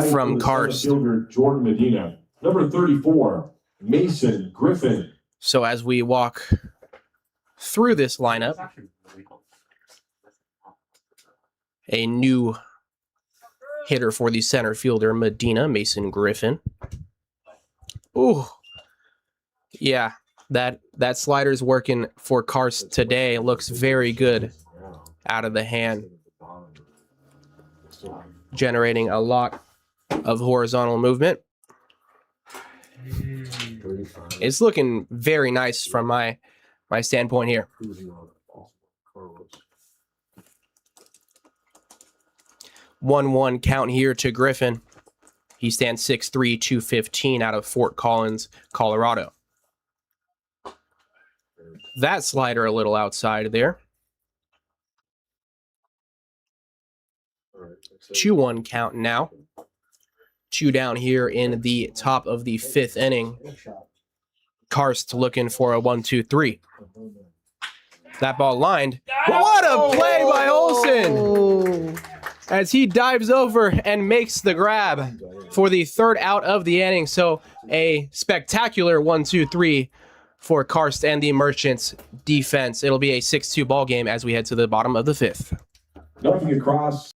from Karst. Jordan Medina, number 34, Mason Griffin. So as we walk through this lineup, a new hitter for the center fielder, Medina, Mason Griffin. Ooh, yeah, that slider's working for Karst today. It looks very good out of the hand, generating a lot of horizontal movement. It's looking very nice from my standpoint here. 1-1 count here to Griffin. He stands 6'3", 215 out of Fort Collins, Colorado. That slider a little outside there. 2-1 count now. 2 down here in the top of the 5th inning. Karst looking for a 1-2-3. That ball lined. What a play by Olsen! As he dives over and makes the grab for the 3rd out of the inning. So a spectacular 1-2-3 for Karst and the Merchants defense. It'll be a 6-2 ball game as we head to the bottom of the 5th. Nothing across.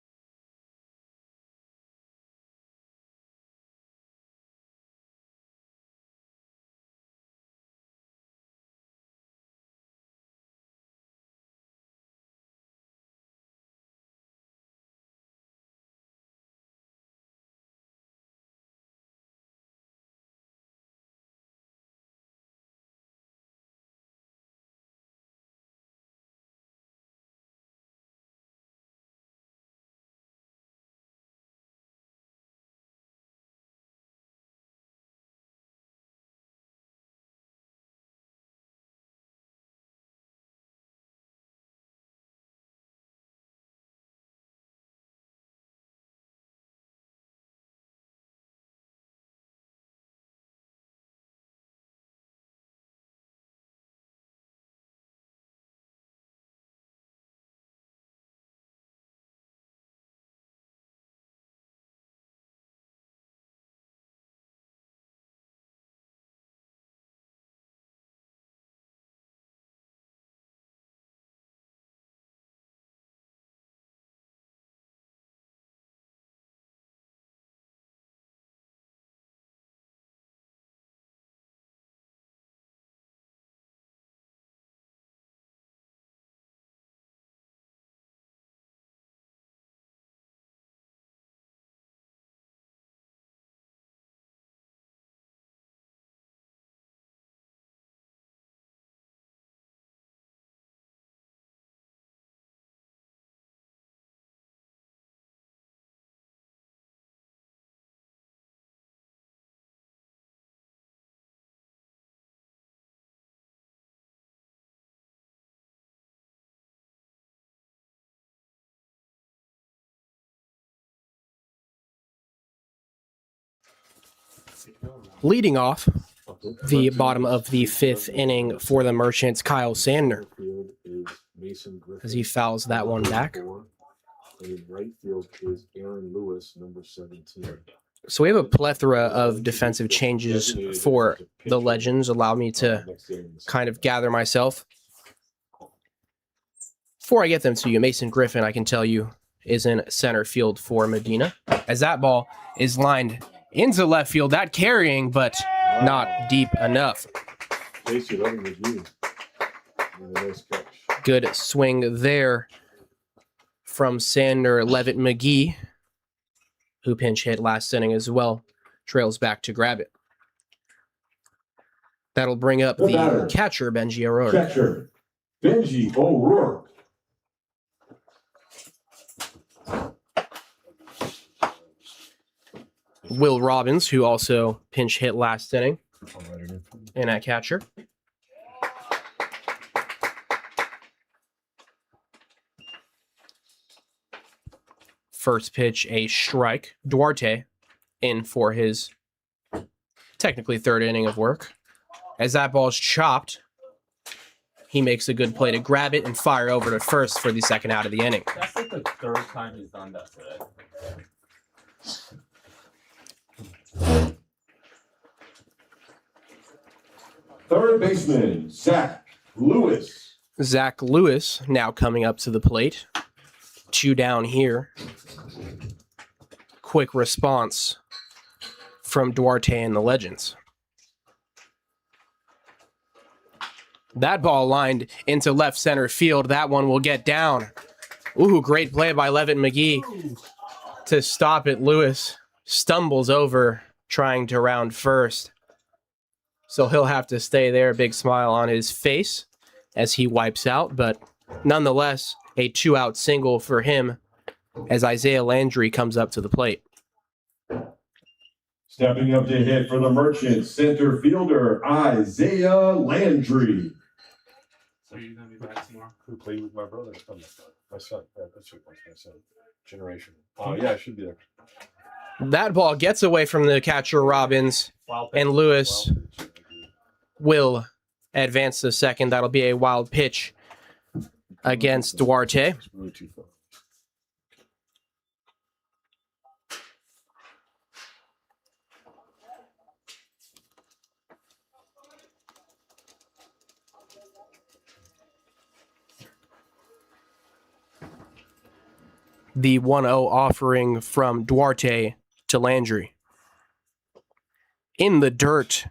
Leading off the bottom of the fifth inning for the Merchants, Kyle Sandner, as he fouls that one back. And in right field is Aaron Lewis, number 17. So we have a plethora of defensive changes for the Legends. Allow me to kind of gather myself. Before I get them to you, Mason Griffin, I can tell you, is in center field for Medina, as that ball is lined into left field. That carrying, but not deep enough. Casey Levin McGee. Nice catch. Good swing there from Sander Levitt McGee, who pinch hit last inning as well. Trails back to grab it. That'll bring up The the batter. catcher, Benji O'Rourke. Catcher, Benji O'Rourke. Will Robbins, who also pinch hit last inning, in at catcher. First pitch, a strike. Duarte in for his technically third inning of work. As that ball's chopped, he makes a good play to grab it and fire over to first for the second out of the inning. That's like the third time he's done that today. Third baseman, Zach Lewis. Zach Lewis now coming up to the plate. 2 down here. Quick response from Duarte and the Legends. That ball lined into left center field. That one will get down. Ooh, great play by Levitt McGee to stop it. Lewis stumbles over trying to round first. So he'll have to stay there. Big smile on his face as he wipes out. But nonetheless, a 2-out single for him as Isaiah Landry comes up to the plate. Stepping up to hit for the Merchants, center fielder Isaiah Landry. So you're gonna be back tomorrow? Who played with my brother? Oh, my son. Yeah, that's what my son. Generation. Oh, yeah, I should be there. That ball gets away from the catcher Robbins, Wild and Lewis will advance to second. That'll be a wild pitch against Duarte. It's really too far. The 1-0 offering from Duarte to Landry. In the dirt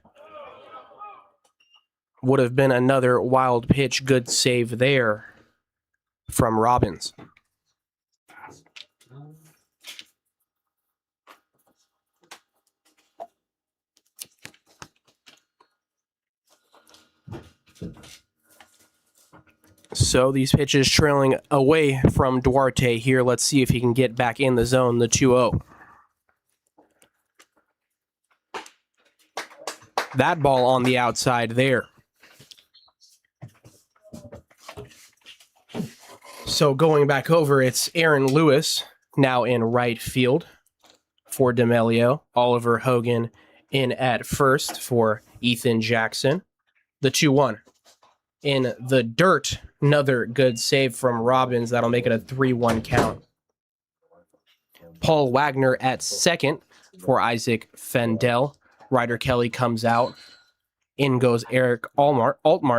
would have been another wild pitch. Good save there from Robbins. So these pitches trailing away from Duarte here. Let's see if he can get back in the zone, the 2-0. That ball on the outside there. So going back over, it's Aaron Lewis now in right field for D'Amelio. Oliver Hogan in at first for Ethan Jackson. The 2-1. In the dirt, another good save from Robbins. That'll make it a 3-1 count. Paul Wagner at second for Isaac Fendel. Ryder Kelly comes out. In goes Eric Altmark.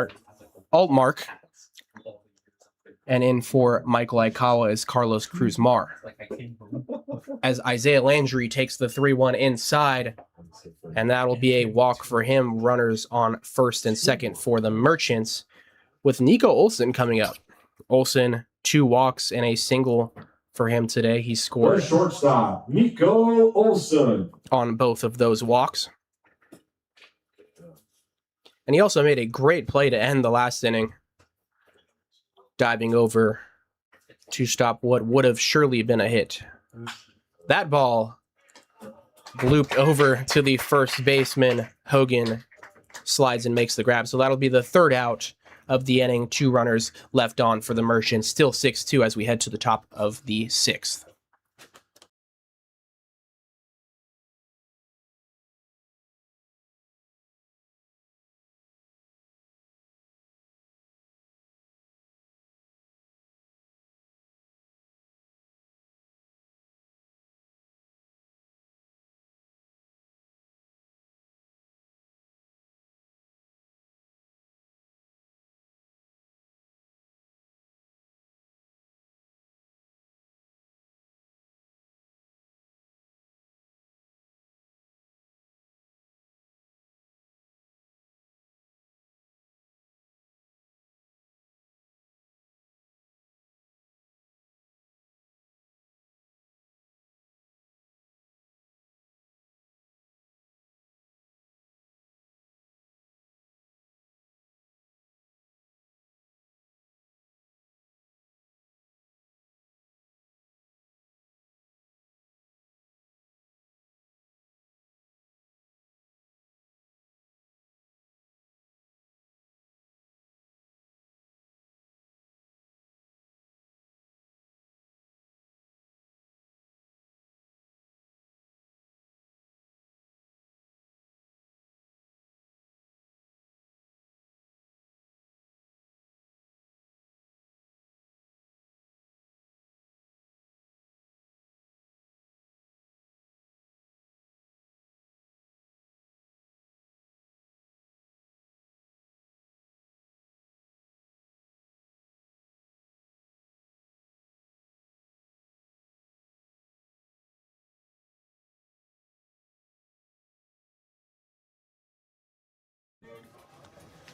And in for Michael Aikawa is Carlos Cruz-Mar. As Isaiah Landry takes the 3-1 inside, and that'll be a walk for him. Runners on first and second for the Merchants, with Nico Olson coming up. Olson, 2 walks and a single for him today. He For scored shortstop, Nico Olson. on both of those walks. And he also made a great play to end the last inning, diving over to stop what would have surely been a hit. That ball looped over to the first baseman. Hogan slides and makes the grab. So that'll be the third out of the inning. 2 runners left on for the Merchants. Still 6-2 as we head to the top of the 6th.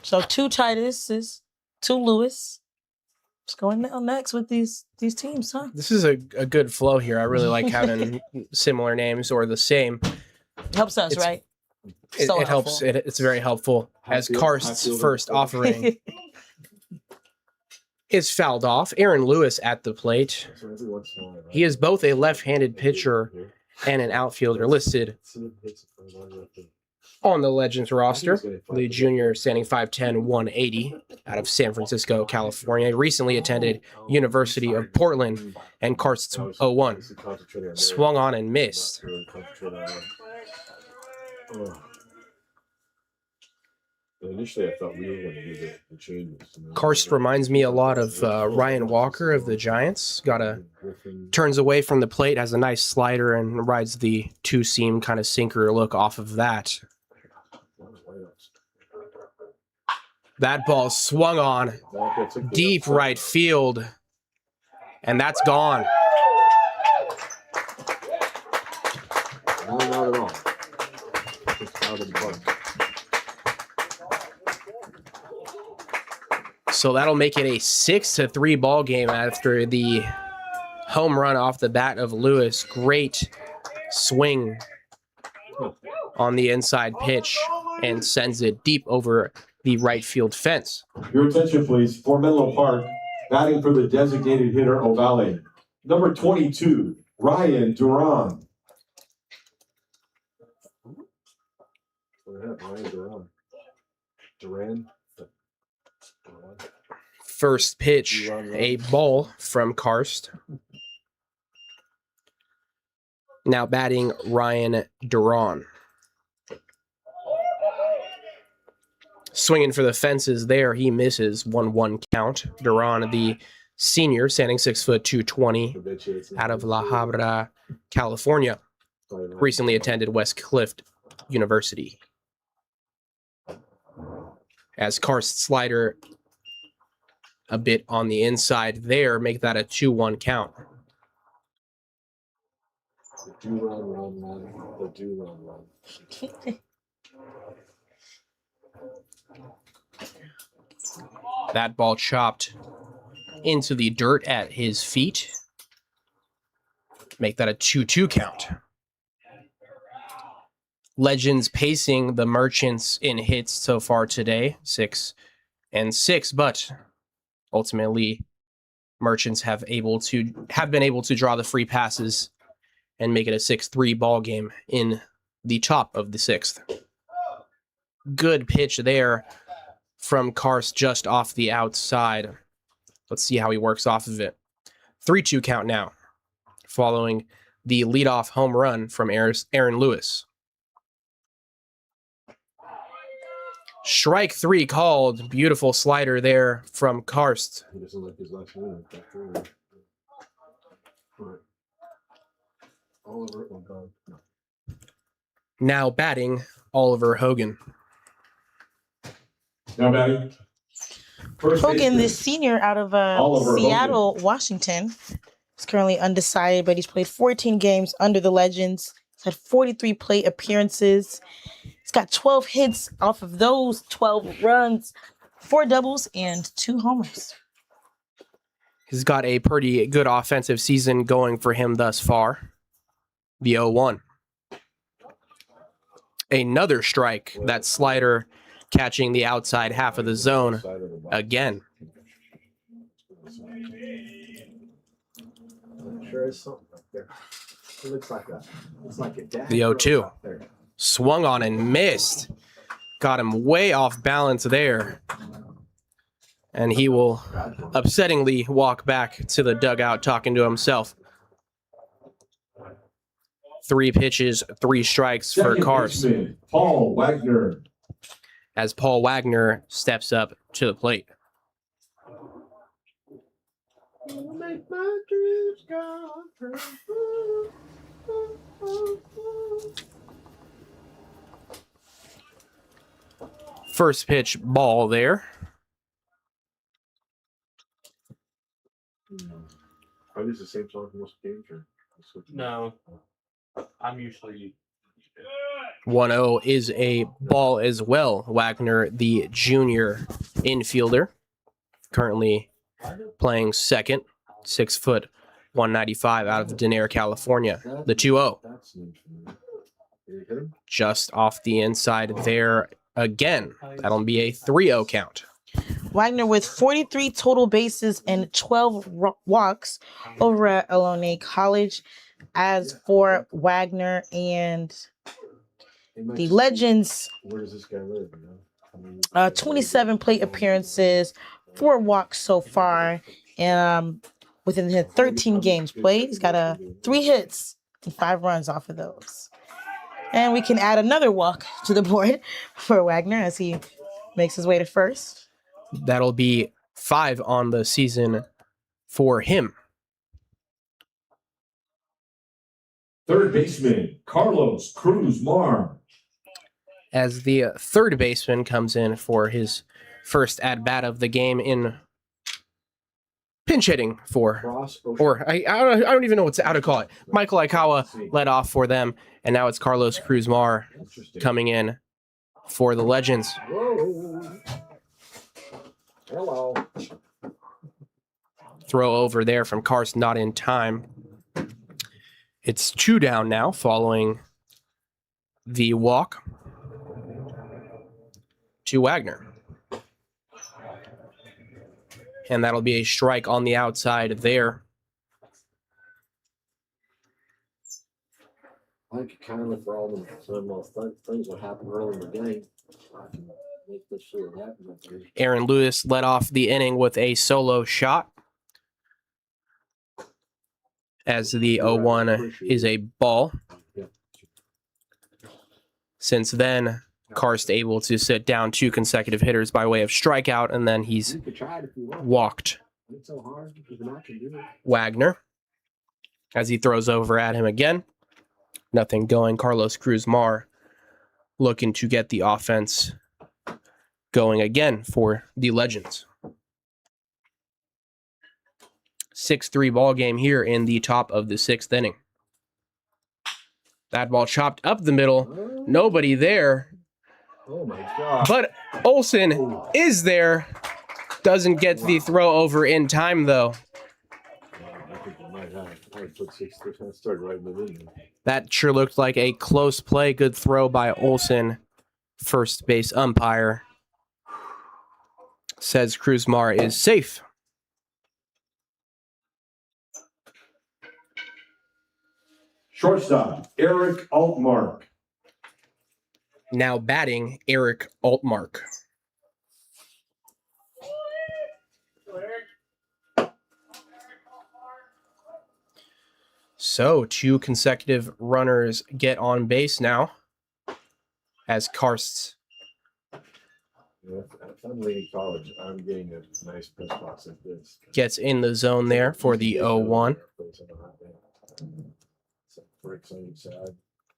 So 2 Titus's, 2 Lewis. What's going on next with these teams, huh? This is a good flow here. I really like having similar names or the same. Helps us, It's- right? It, So it helps. helpful. It's very helpful as Karst's first offering is fouled off. Aaron Lewis at the plate. So every once in a while, He is both a left-handed pitcher and an outfielder listed on the Legends roster. The junior standing 5'10", 180 out of San Francisco, California. Recently attended University of Portland and Karst's 0-1. Swung on and missed. Initially, I thought we were going to do the changes. Karst reminds me a lot of Ryan Walker of the Giants. Turns away from the plate, has a nice slider, and rides the 2-seam kind of sinker look off of that. That ball swung on deep right field, and that's gone. No, not at all. It's out of the park. So that'll make it a 6-3 ball game after the home run off the bat of Lewis. Great swing on the inside pitch and sends it deep over the right field fence. Your attention, please. For Menlo Park, batting for the designated hitter O'Valley. Number 22, Ryan Duran. Duran. First pitch, a ball from Karst. Now batting Ryan Duran. Swinging for the fences there, he misses 1-1 count. Duran, the senior, standing 6'2", 220, out of La Habra, California. Recently attended West Cliff University. As Karst slider a bit on the inside there, make that a 2-1 count. The do run. The do run. That ball chopped into the dirt at his feet. Make that a 2-2 count. Legends pacing the Merchants in hits so far today, 6-6, but ultimately Merchants have been able to draw the free passes and make it a 6-3 ball game in the top of the 6th. Good pitch there from Karst just off the outside. Let's see how he works off of it. 3-2 count now, following the leadoff home run from Aaron Lewis. Strike 3 called. Beautiful slider there from Karst. He doesn't like his last minute. Oliver, oh God. No. Now batting Oliver Hogan. Now batting. First Hogan, the baseman, senior out of Oliver Seattle, Washington, is currently undecided, but he's played 14 games under the Legends. He's had 43 plate appearances. He's got 12 hits off of those 12 runs, 4 doubles, and 2 homers. He's got a pretty good offensive season going for him thus far. The 0-1. Another strike. That slider catching the outside half of the zone again. I'm sure there's something up there. It looks like a. It's like a dad. The 0-2. up there. Swung on and missed. Got him way off balance there. And he will upsettingly walk back to the dugout talking to himself. 3 pitches, 3 strikes for second Karst baseman, Paul Wagner. as Paul Wagner steps up to the plate. Make my dreams come true. First pitch ball there. Are these the same song for most games or? No, I'm usually 1-0 is a ball as well. Wagner, the junior infielder, currently playing second, 6 foot, 195 out of Denair, California. The 2-0 That's news for me. Did you hit him? just off the inside there again. That'll be a 3-0 count. Wagner with 43 total bases and 12 walks over at Ohlone College. As for Wagner and He makes the it- Legends, Where does this guy live? You know? I mean, 27 plate appearances, 4 walks so far, and within the 13 games played, he's got 3 hits and 5 runs off of those. And we can add another walk to the board for Wagner as he makes his way to first. That'll be 5 on the season for him. Third baseman, Carlos Cruz Mar. As the third baseman comes in for his first at-bat of the game in pinch hitting for, Cross or I don't even know how to call it. Michael Aikawa led off for them, and now it's Carlos Cruz Mar Interesting. coming in for the Legends. Whoa. Hello. Throw over there from Karst, not in time. It's 2 down now following the walk to Wagner. And that'll be a strike on the outside there. I think kind of for all the things that happen early in the game. I can make this shit happen up here. Aaron Lewis led off the inning with a solo shot. As the 0-1 is a ball. Yeah. Since then, Karst able to sit down 2 consecutive hitters by way of strikeout, and then he's You could try it if you want. walked It's so hard. If you're not, can do it. Wagner as he throws over at him again. Nothing going. Carlos Cruz Mar looking to get the offense going again for the Legends. 6-3 ball game here in the top of the 6th inning. That ball chopped up the middle. Nobody there, Oh my god. but Olson is there. Doesn't get the throw over in time, though. I think I might have. I put 6 I started writing it in there. That sure looked like a close play. Good throw by Olson. First base umpire says Cruz Mar is safe. Shortstop, Eric Altmark. Now batting, Eric Altmark. So 2 consecutive runners get on base now as Karst Yeah, if I'm leaving college, I'm getting a nice press box like this. gets in the zone there for the 0-1. Bricks on each side.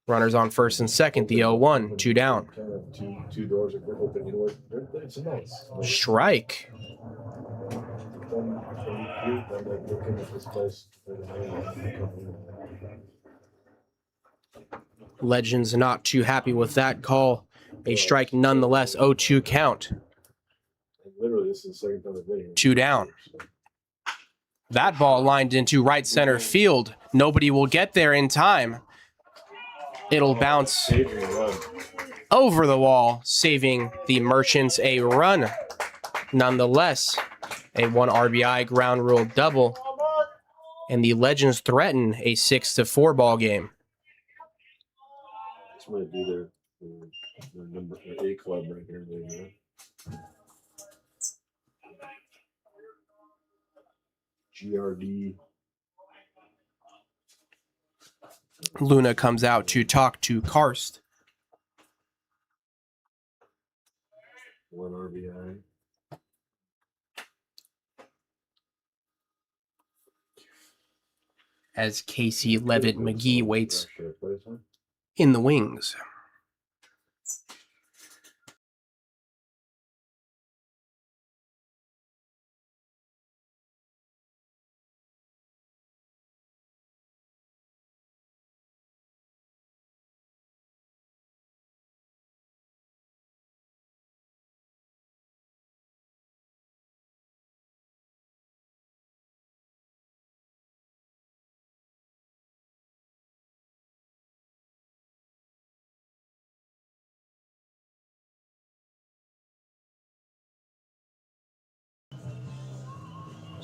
Runners on first and second, the 0-1, 2 down. Kind of two doors are open. You know what? It's nice. Strike. Looking at this place. Legends not too happy with that call. A strike nonetheless, 0-2 count. Literally, this is the second time I've been here. 2 down. That ball lined into right center field. Nobody will get there in time. It'll bounce Saving a run. over the wall, saving the Merchants a run. Nonetheless, a 1 RBI ground rule double. And the Legends threaten a 6-4 ball game. It's going to be the number 8 club right here. You know? GRD. Luna comes out to talk to Karst. 1 RBI. As Casey Levitt McGee waits Should I play this one? in the wings.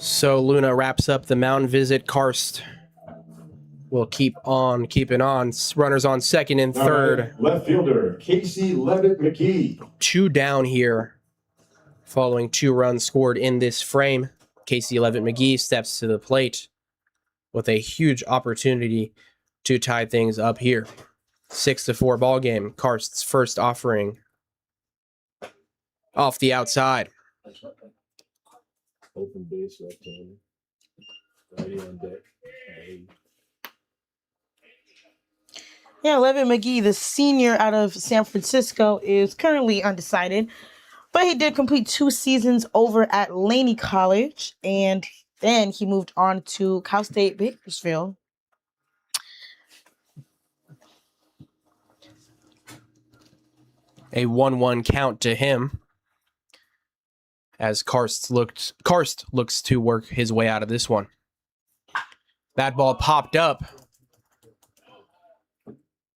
So Luna wraps up the mound visit. Karst will keep on keeping on. Runners on second and All third. right, left fielder, Casey Levitt McKee. 2 down here following 2 runs scored in this frame. Casey Levitt McGee steps to the plate with a huge opportunity to tie things up here. 6-4 ball game. Karst's first offering off the outside. Open base, left-hander. Righty on deck. Hey. Yeah, Levitt McGee, the senior out of San Francisco, is currently undecided, but he did complete 2 seasons over at Laney College, and then he moved on to Cal State Bakersfield. A 1-1 count to him as Karst looks to work his way out of this one. That ball popped up.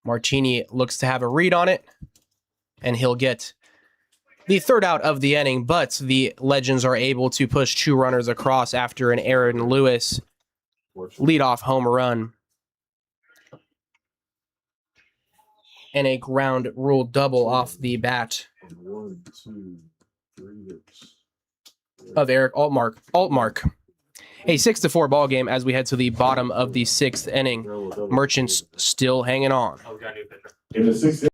Martini looks to have a read on it, and he'll get the third out of the inning, but the Legends are able to push 2 runners across after an Aaron Lewis leadoff home run and a ground rule double off the bat 1, 2, 3 hits. of Eric Altmark. A 6-4 ball game as we head to the bottom of the 6th inning. Merchants still hanging on. Oh, we got a new pitcher. In the 6th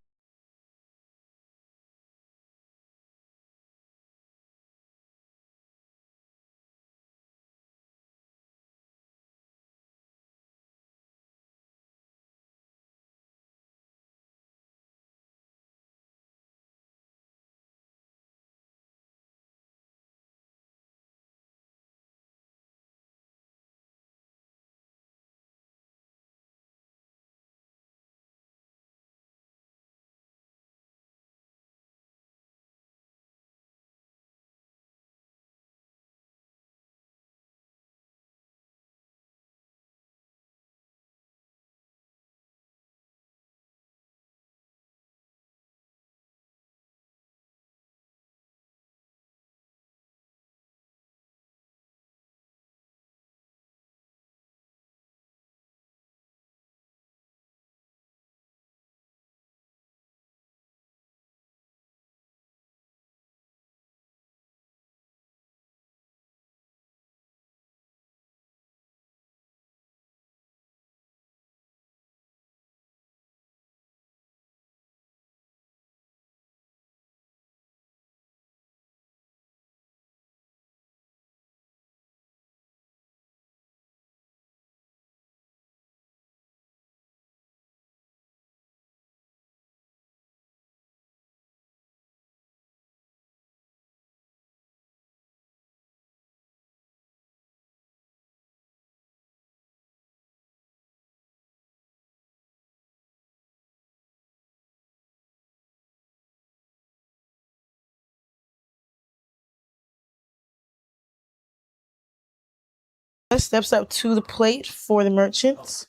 Steps up to the plate for the Merchants.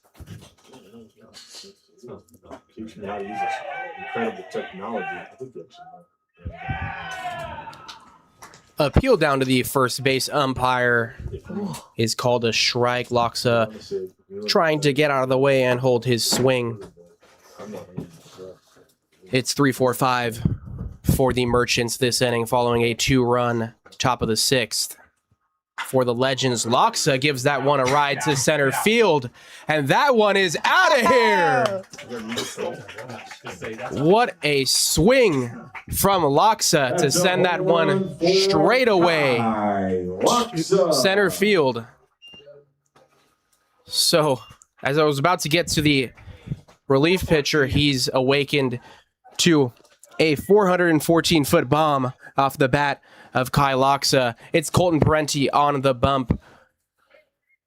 Teach me how to use this incredible technology. I think that's Appeal down to the first base umpire is called a strike. Loxa trying to get out of the way and hold his swing. It's 3-4-5 for the Merchants this inning following a 2-run top of the 6th. For the Legends, Loxa gives that one a ride to center field, and that one is out of here. What a swing from Loxa to send that one straight away center field. So, as I was about to get to the relief pitcher, he's awakened to a 414-foot bomb off the bat of Kai Loxa. It's Colton Parenti on the bump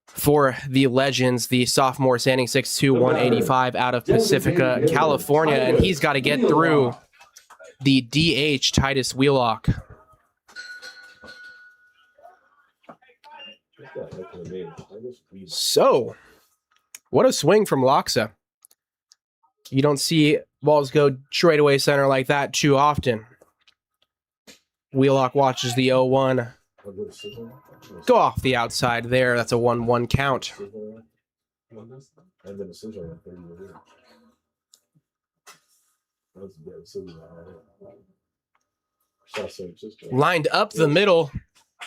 for the Legends, the sophomore standing 6'2", 185 out of Pacifica, California, and he's got to get through the DH Titus Wheelock. So, what a swing from Loxa. You don't see balls go straightaway center like that too often. Wheelock watches the 0-1 I'll go to scissor. Go off the outside there. That's a 1-1 count. Scissor. And then a scissor on 30 years. That's good. Scissor. Lined up the middle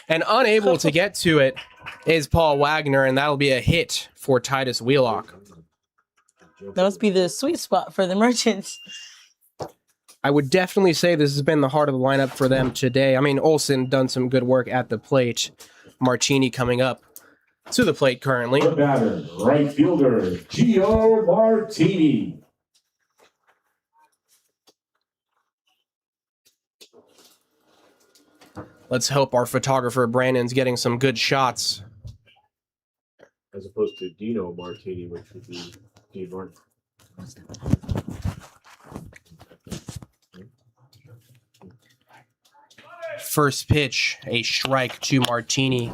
and unable to get to it is Paul Wagner, and that'll be a hit for Titus Wheelock. That must be the sweet spot for the Merchants. I would definitely say this has been the heart of the lineup for them today. I mean, Olsen done some good work at the plate. Martini coming up to the plate currently. The batter, right fielder, Gio Martini. Let's hope our photographer Brandon's getting some good shots. As opposed to Dino Martini, which would be Dean Martin. First pitch, a strike to Martini.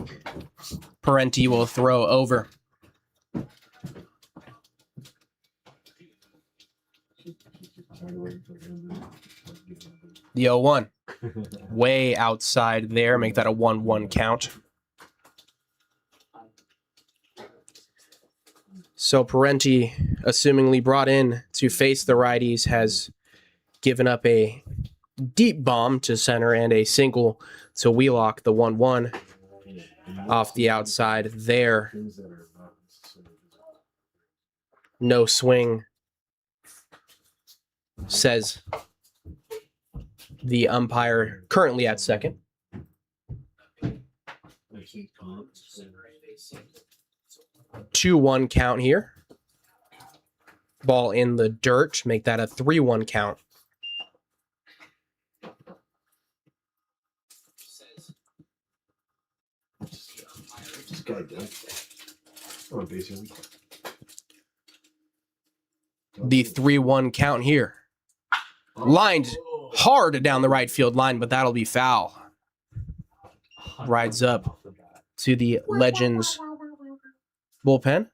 Parenti will throw over. The 0-1. Way outside there. Make that a 1-1 count. So Parenti, assumingly brought in to face the righties, has given up a deep bomb to center and a single to Wheelock, the 1-1 off the outside there. No swing, says the umpire currently at second. 2-1 count here. Ball in the dirt, make that a 3-1 count. This guy done. Oh, basically. The 3-1 count here. Lined hard down the right field line, but that'll be foul. Rides up to the Legends bullpen.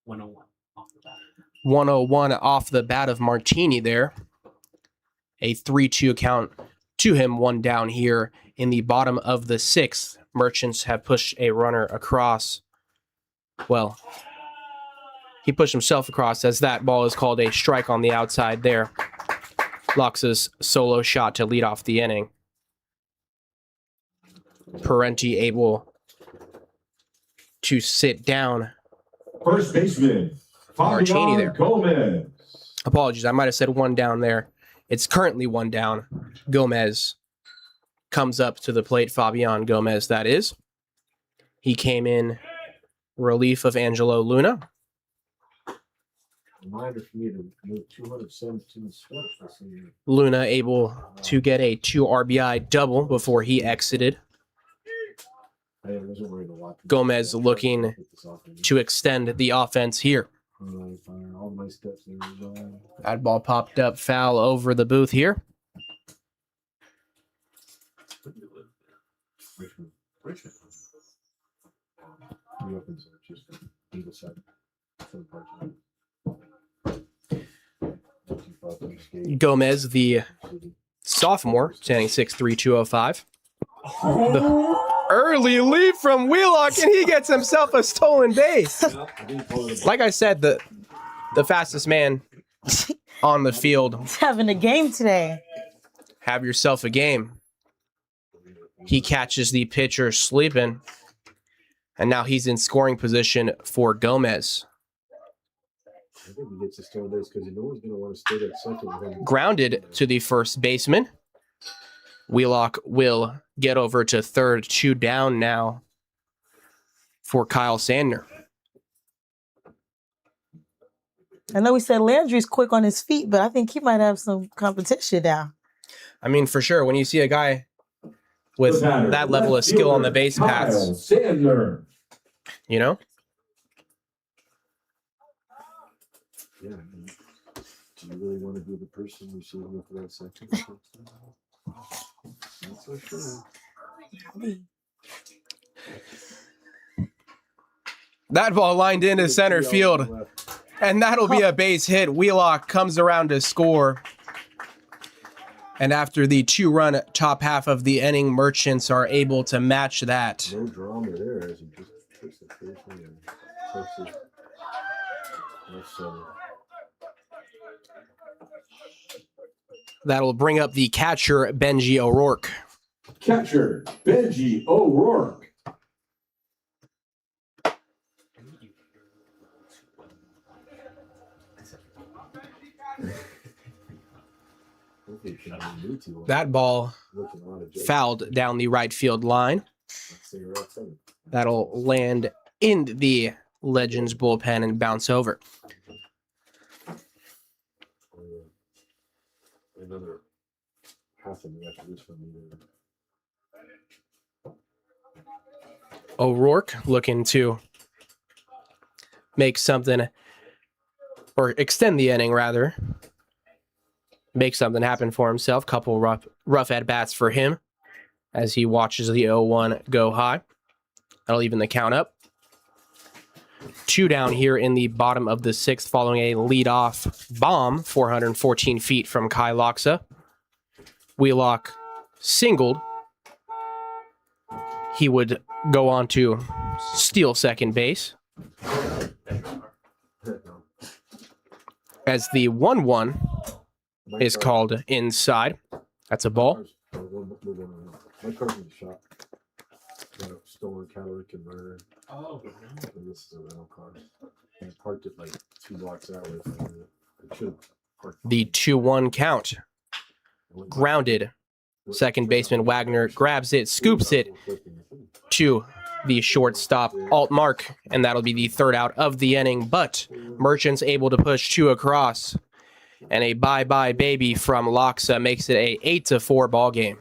101 off the bat. 101 off the bat of Martini there. A 3-2 count to him, one down here in the bottom of the sixth. Merchants have pushed a runner across. Well, he pushed himself across as that ball is called a strike on the outside there. Lux's solo shot to lead off the inning. Parenti able to sit down. First baseman, Martini there. Gomez. Apologies, I might have said one down there. It's currently one down. Gomez comes up to the plate. Fabian Gomez, that is. He came in relief of Angelo Luna. Reminder for me to move 217 steps this year. Luna able to get a 2 RBI double before he exited. I wasn't worried a lot. Gomez looking to extend the offense here. All my steps there. That ball popped up foul over the booth here. Richmond. New opens just Eagle side. Gomez, the sophomore, standing 6'3", 205. The early lead from Wheelock, and he gets himself a stolen base. Like I said, the fastest man on the field. He's having a game today. Have yourself a game. He catches the pitcher sleeping, and now he's in scoring position for Gomez. I think he gets a stolen base because you know he's going to want to stay at second with him. Grounded to the first baseman. Wheelock will get over to third, 2 down now for Kyle Sandner. I know we said Landry's quick on his feet, but I think he might have some competition now. I mean, for sure, when you see a guy with that level of skill on the base paths, Sandler. you know? Yeah. Do you really want to be the person receiving for that second? Not so sure. That ball lined into center field, and that'll be a base hit. Wheelock comes around to score. And after the 2-run top half of the inning, Merchants are able to match that. No drama there as he just puts the first one in. Puts it left center. That'll bring up the catcher, Benji O'Rourke. Catcher, Benji O'Rourke. Hopefully he can do two. That ball Looking on at Jake. fouled down the right field line. Let's see, right center. That'll land in the Legends bullpen and bounce over. Another half inning after this one. O'Rourke looking to make something, or extend the inning rather. Make something happen for himself. Couple rough at-bats for him as he watches the 0-1 go high. That'll even the count up. 2 down here in the bottom of the 6th following a leadoff bomb 414 feet from Kai Loxa. Wheelock singled. He would go on to steal second base as the 1-1 is called inside. That's a ball. My car's in the shop. Got a stolen catalytic converter. Oh, And this is a rental car. And I parked it like 2 blocks out away from it. I should have parked The 2-1 count. Grounded. Second baseman Wagner grabs it, scoops it to the shortstop Altmark, and that'll be the 3rd out of the inning. But Merchants able to push 2 across, and a bye-bye baby from Loxa makes it a 8-4 ball game.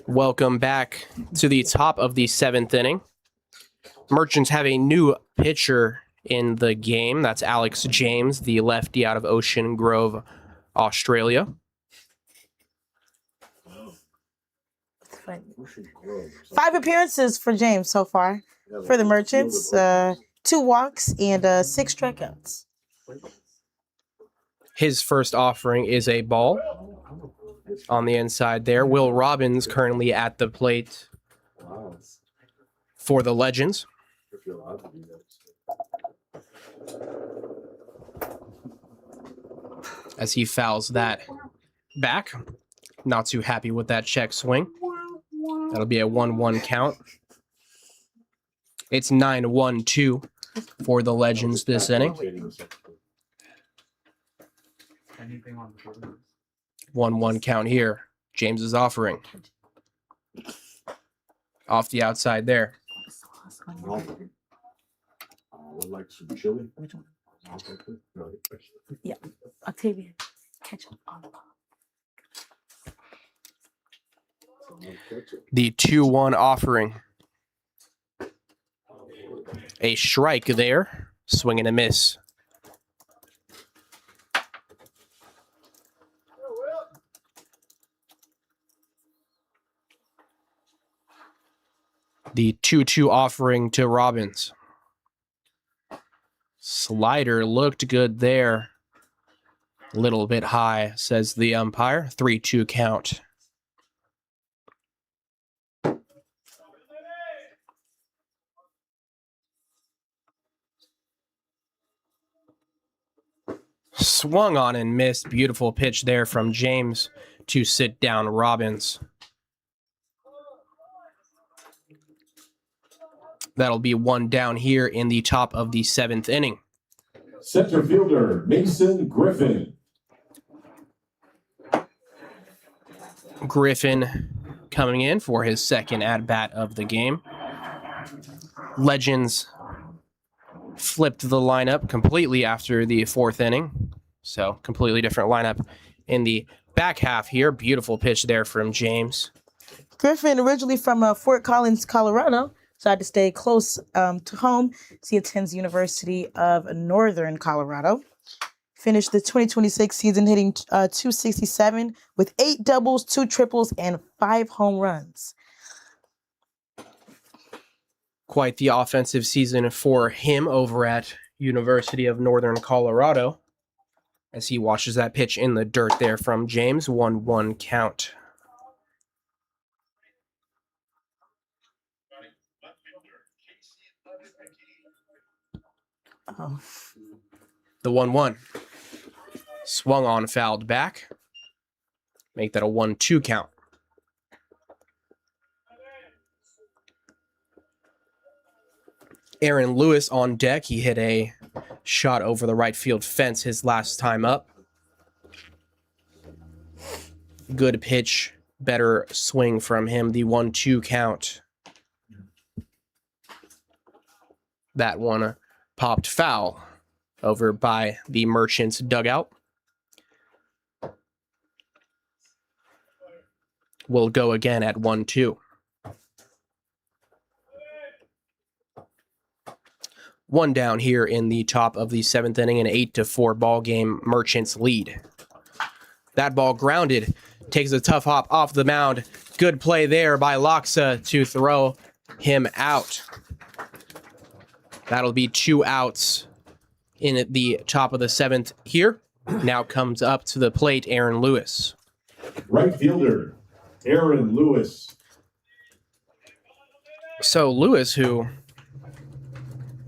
Welcome back to the top of the 7th inning. Merchants have a new pitcher in the game. That's Alex James, the lefty out of Ocean Grove, Australia. Fun. We should grow. 5 appearances for James so far for the Merchants. 2 walks and 6 strikeouts. His first offering is a ball on the inside there. Will Robbins currently at the plate Wow. for the Legends. If you're allowed to do that. As he fouls that back. Not too happy with that check swing. That'll be a 1-1 count. It's 9-1-2 for the Legends this inning. Anything on the board? 1-1 count here. James is offering. Off the outside there. I would like some chili. Which one? No. Yeah, Octavian. Ketchup on the ball. The 2-1 offering. A strike there. Swing and a miss. The 2-2 offering to Robbins. Slider looked good there. Little bit high, says the umpire. 3-2 count. Swung on and missed. Beautiful pitch there from James to sit down Robbins. That'll be 1 down here in the top of the 7th inning. Center fielder Mason Griffin. Griffin coming in for his second at-bat of the game. Legends flipped the lineup completely after the 4th inning. So completely different lineup in the back half here. Beautiful pitch there from James. Griffin, originally from Fort Collins, Colorado, decided to stay close to home. He attends University of Northern Colorado. Finished the 2026 season hitting .267 with 8 doubles, 2 triples, and 5 home runs. Quite the offensive season for him over at University of Northern Colorado. As he watches that pitch in the dirt there from James. 1-1 count. Oh. The 1-1. Swung on, fouled back. Make that a 1-2 count. Aaron Lewis on deck. He hit a shot over the right field fence his last time up. Good pitch, better swing from him. The 1-2 count. That one popped foul over by the Merchants dugout. Will go again at 1-2. 1 down here in the top of the 7th inning, an 8-4 ball game. Merchants lead. That ball grounded, takes a tough hop off the mound. Good play there by Loxa to throw him out. That'll be 2 outs in the top of the 7th here. Now comes up to the plate, Aaron Lewis. Right fielder Aaron Lewis. So Lewis, who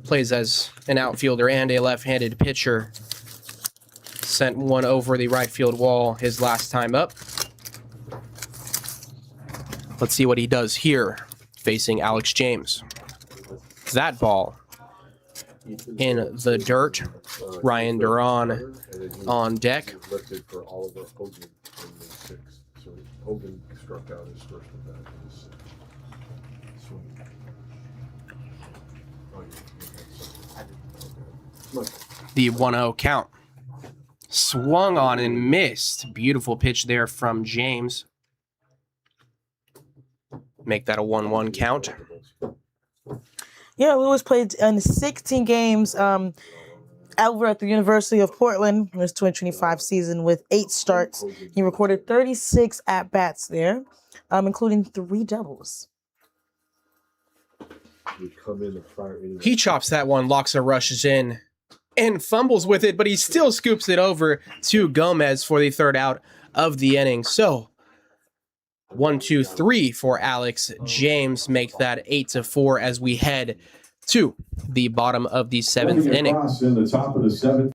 plays as an outfielder and a left-handed pitcher, sent one over the right field wall his last time up. Let's see what he does here, facing Alex James. That ball in the dirt. Ryan Duran on deck. Lifted for Oliver Hogan in the 6th. So Hogan struck out his first at bat. The 1-0 count. Swung on and missed. Beautiful pitch there from James. Make that a 1-1 count. Yeah, Lewis played in 16 games over at the University of Portland in his 2025 season with 8 starts. He recorded 36 at-bats there. including 3 doubles. Would come in the prior inning. He chops that one, Loxa rushes in and fumbles with it, but he still scoops it over to Gomez for the 3rd out of the inning. So 1, 2, 3 for Alex James make that 8-4 as we head to the bottom of the 7th Moving inning. across in the top of the 7th.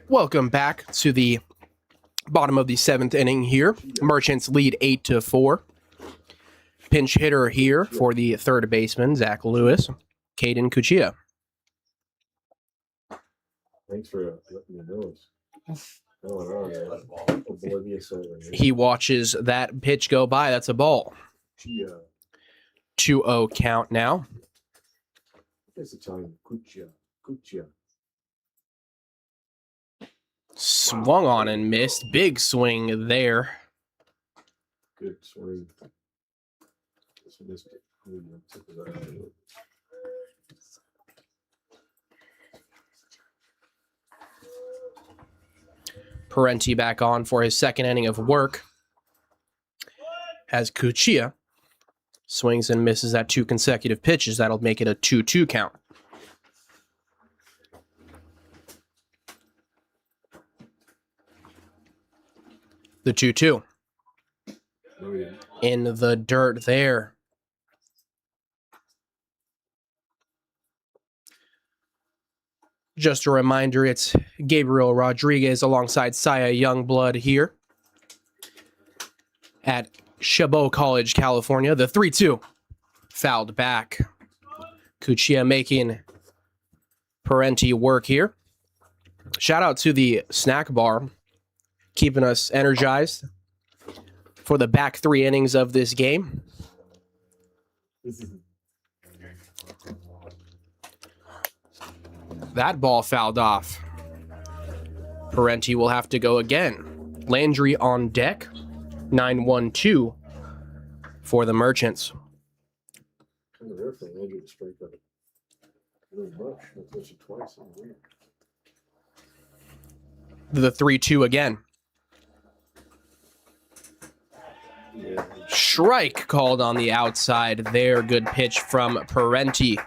Welcome back to the bottom of the 7th inning here. Merchants lead 8-4. Pinch hitter here for the 3rd baseman, Zach Lewis, Caden Cuccia. Thanks for letting me know. What's going on there. Oblivious over here. He watches that pitch go by. That's a ball. Chia. 2-0 count now. It's Italian. Cuccia. Cuccia. Swung on and missed. Big swing there. Good swing. This one is tip of that. Parenti back on for his 2nd inning of work. As Cuccia swings and misses at 2 consecutive pitches. That'll make it a 2-2 count. The 2-2. Oh, yeah. In the dirt there. Just a reminder, it's Gabriel Rodriguez alongside Saya Youngblood here at Chabot College, California. The 3-2 fouled back. Cuccia making Parenti work here. Shout out to the snack bar, keeping us energized for the back 3 innings of this game. That ball fouled off. Parenti will have to go again. Landry on deck. 9-1-2 for the Merchants. Kind of rare for Andrew to strike up really much. I've touched it twice. The 3-2 again. Yeah. Strike called on the outside there. Good pitch from Parenti.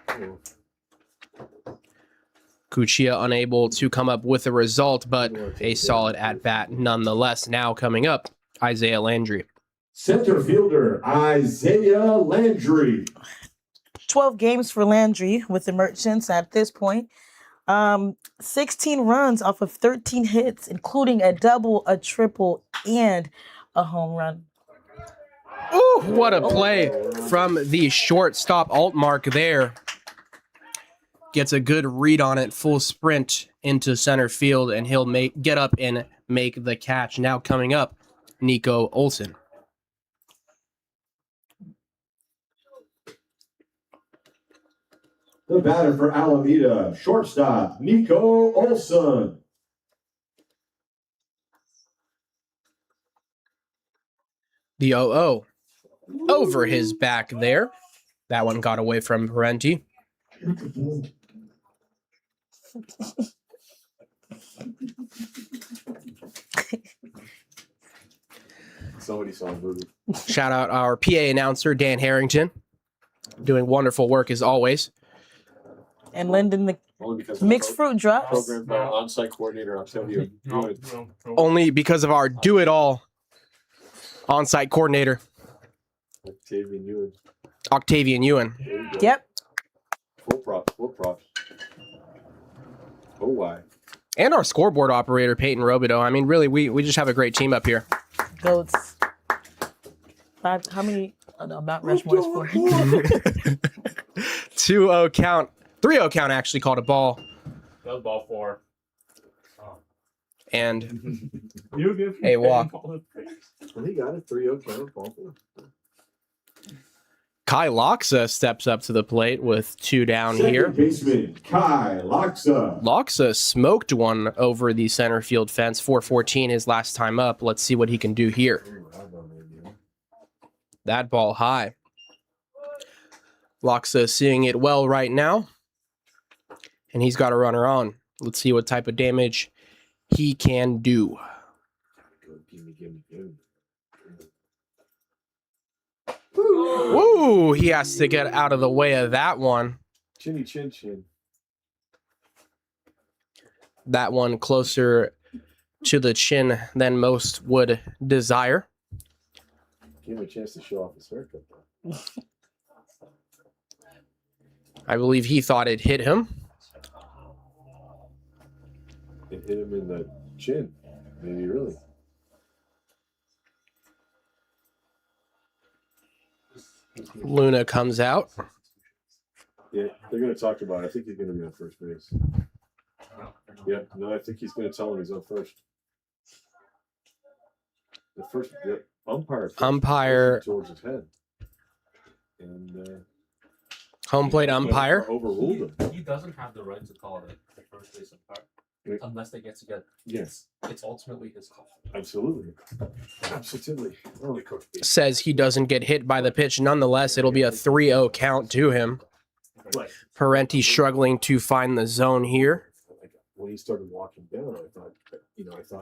Cool. Cuccia unable to come up with a result, but a solid at-bat nonetheless. Now coming up, Isaiah Landry. Center fielder Isaiah Landry. 12 games for Landry with the Merchants at this point. 16 runs off of 13 hits, including a double, a triple, and a home run. Ooh! What a play from the shortstop Altmark there. Gets a good read on it, full sprint into center field, and he'll get up and make the catch. Now coming up, Nico Olson. The batter for Alameda, shortstop, Nico Olson. The 0-0 over his back there. That one got away from Parenti. Somebody saw a movie. Shout out our PA announcer, Dan Harrington. Doing wonderful work as always. And Lyndon, the Only because mixed fruit drops. program by on-site coordinator Octavia Ewan. Only because of our do-it-all on-site coordinator, Octavian Ewan. Octavian Ewan. There you go. Yep. Full props. Full props. Oh, why? And our scoreboard operator, Peyton Robideau. I mean, really, we just have a great team up here. Goats. Five. How many? Oh, no, Mount Rushmore is 4. 2-0 count. 3-0 count actually called a ball. That was ball 4. And You give A walk. Well, he got it. 3-0 count. Ball four. Kai Loxa steps up to the plate with 2 down here. Second baseman, Kai Loxa. Loxa smoked one over the center field fence. 414 his last time up. Let's see what he can do here. Ooh, I don't know, maybe. That ball high. Loxa seeing it well right now. And he's got a runner on. Let's see what type of damage he can do. Go, gimme. Woo! He has to get out of the way of that one. Chinny chin chin. That one closer to the chin than most would desire. Give him a chance to show off his haircut, though. I believe he thought it hit him. It hit him in the chin. Maybe really. Luna comes out. Yeah, they're going to talk about it. I think he's going to be on first base. Yeah, no, I think he's going to tell him he's on first. The umpire towards his head, and Home plate umpire. overruled him. He doesn't have the right to call it the first base umpire Yeah. unless they get together. Yes, It's ultimately his call. absolutely. Only coach B. Says he doesn't get hit by the pitch. Nonetheless, it'll be a 3-0 count to him. Right. Parenti struggling to find the zone here. When he started walking down, I thought,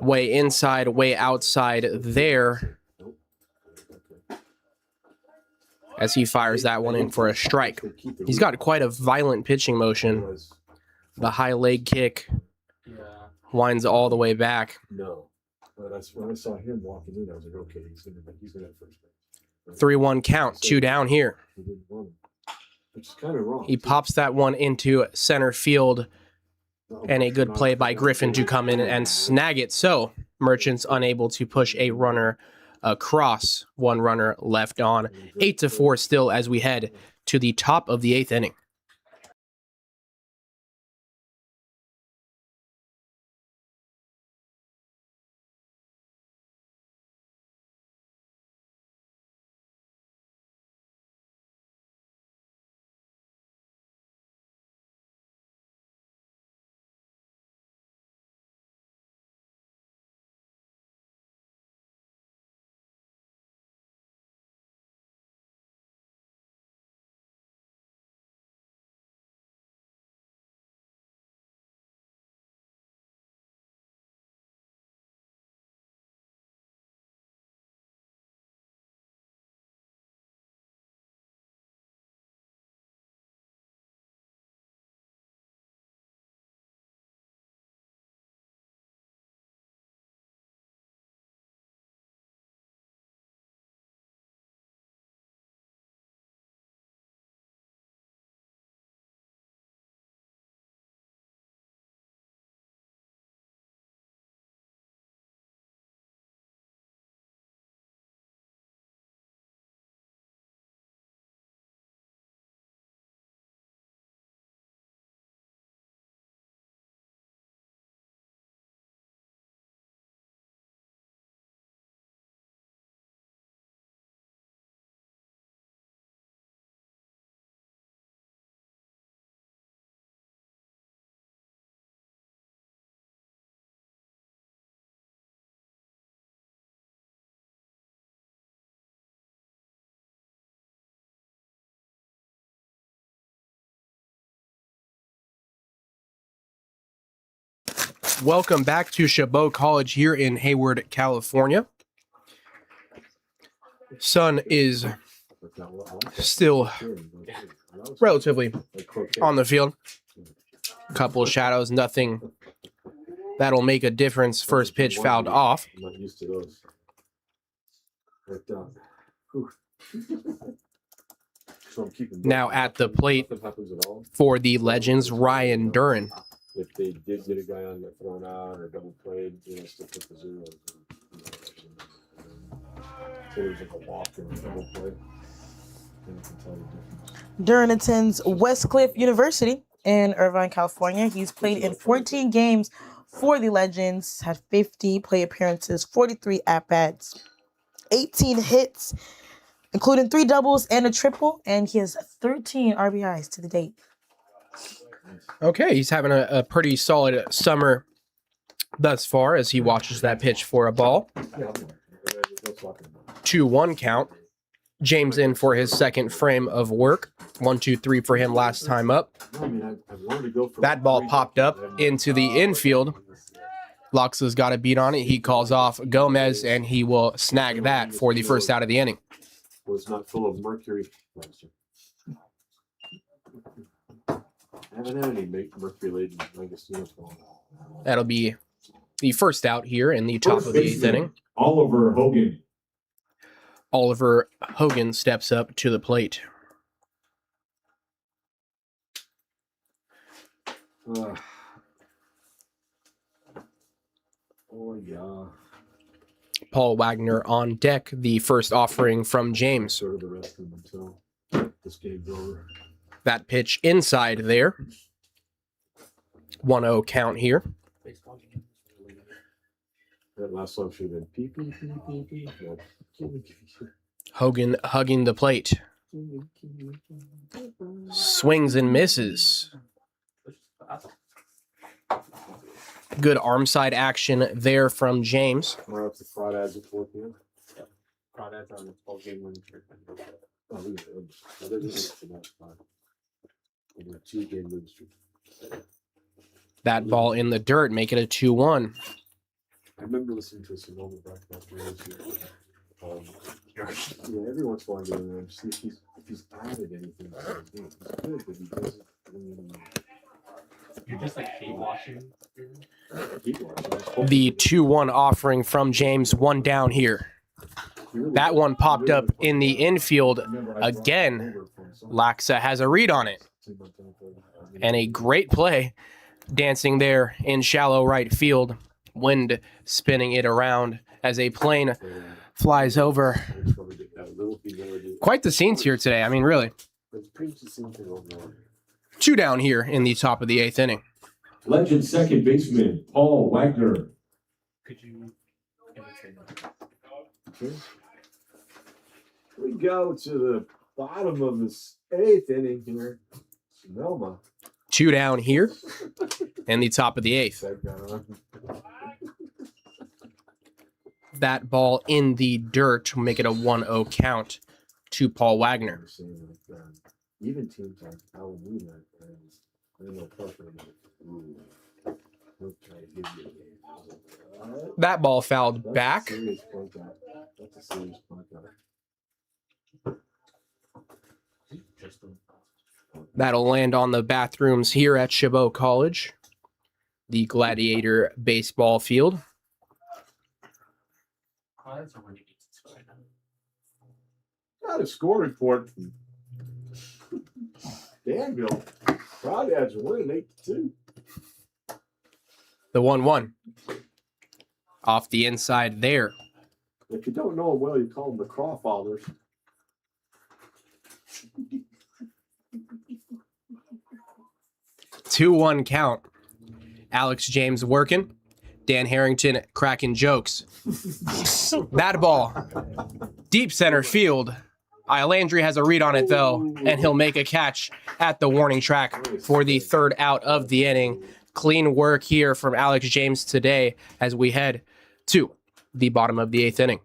Way inside, way outside there Nope. as he fires that one in for a strike. He's got quite a violent pitching motion. The high leg kick Yeah. winds all the way back. No, but that's when I saw him walking in. I was like, okay, he's gonna have first base. 3-1 count, 2 down here. He didn't want him, which is kind of wrong. He pops that one into center field, and a good play by Griffin to come in and snag it. So Merchants unable to push a runner across. 1 runner left on. 8-4 still as we head to the top of the 8th inning. Welcome back to Chabot College here in Hayward, California. Sun is still relatively on the field. Couple of shadows, nothing that'll make a difference. First pitch fouled off. I'm not used to those. But, whew. So I'm keeping Now at the plate nothing happens at all. for the Legends, Ryan Duran. If they did get a guy on that thrown out or double played, still put the zeros. So it was like a walk and a double play. And you can tell the difference. Duran attends Westcliff University in Irvine, California. He's played in 14 games for the Legends, had 50 play appearances, 43 at-bats, 18 hits, including 3 doubles and a triple, and he has 13 RBIs to the date. Okay, he's having a pretty solid summer thus far as he watches that pitch for a ball. Yeah, no talking about 2-1 count. James in for his second frame of work. 1-2-3 for him last time up. it. No, I mean, I wanted to go for That ball popped up into the infield. Loxa's got a beat on it. He calls off Gomez, and he will snag that for the first out of the inning. Was not full of mercury last year. I haven't had any mercury-laden Langostinos going on. That'll be the first out here in the top First of the 8th baseman, inning. Oliver Hogan. Oliver Hogan steps up to the plate. Oh, yeah. Paul Wagner on deck, the first offering from James. Sort of the rest of them until this game's over. That pitch inside there. 1-0 count here. Baseball game. That last song should have been pee pee pee pee pee. Hogan hugging the plate. Swings and misses. Good arm side action there from James. We're up to Crawdads at 4 p.m. Crawdads on the 12-game winning streak. Oh, look at them. Oh, they're just for that spot. And a 2-game win streak. That ball in the dirt, make it a 2-1. I remember listening to Sonoma broadcast last year. Yeah, every once in a while I go in there and see if he's added anything to the game. He's good, but he doesn't. You're just like hate watching. Keep watching. The 2-1 offering from James, one down here. That one popped up in the infield again. Laxa has a read on it. And a great play dancing there in shallow right field. Wind spinning it around as a plane flies over. Quite the scenes here today. I mean, really. 2 down here in the top of the 8th inning. Legend second baseman, Paul Wagner. Could you imitate that? Okay. We go to the bottom of this 8th inning here. Sonoma. 2 down here in the top of the 8th. That guy on. That ball in the dirt to make it a 1-0 count to Paul Wagner. We're seeing like, even teams like Alameda and Randall Parker, ooh, he'll try to give you a game. That ball fouled That's back. A serious point out. That's a serious point out. Just the That'll land on the bathrooms here at Chabot College, the Gladiator baseball field. Crawdads are winning 8-6 right now. Got a score report from Danville. Crawdads are winning 8-2. The 1-1 off the inside there. If you don't know them well, you call them the Crawfathers. 2-1 count. Alex James working. Dan Harrington cracking jokes. That ball, deep center field. Landry has a read on it, though, and he'll make a catch at the warning track for the 3rd out of the inning. Clean work here from Alex James today as we head to the bottom of the 8th inning.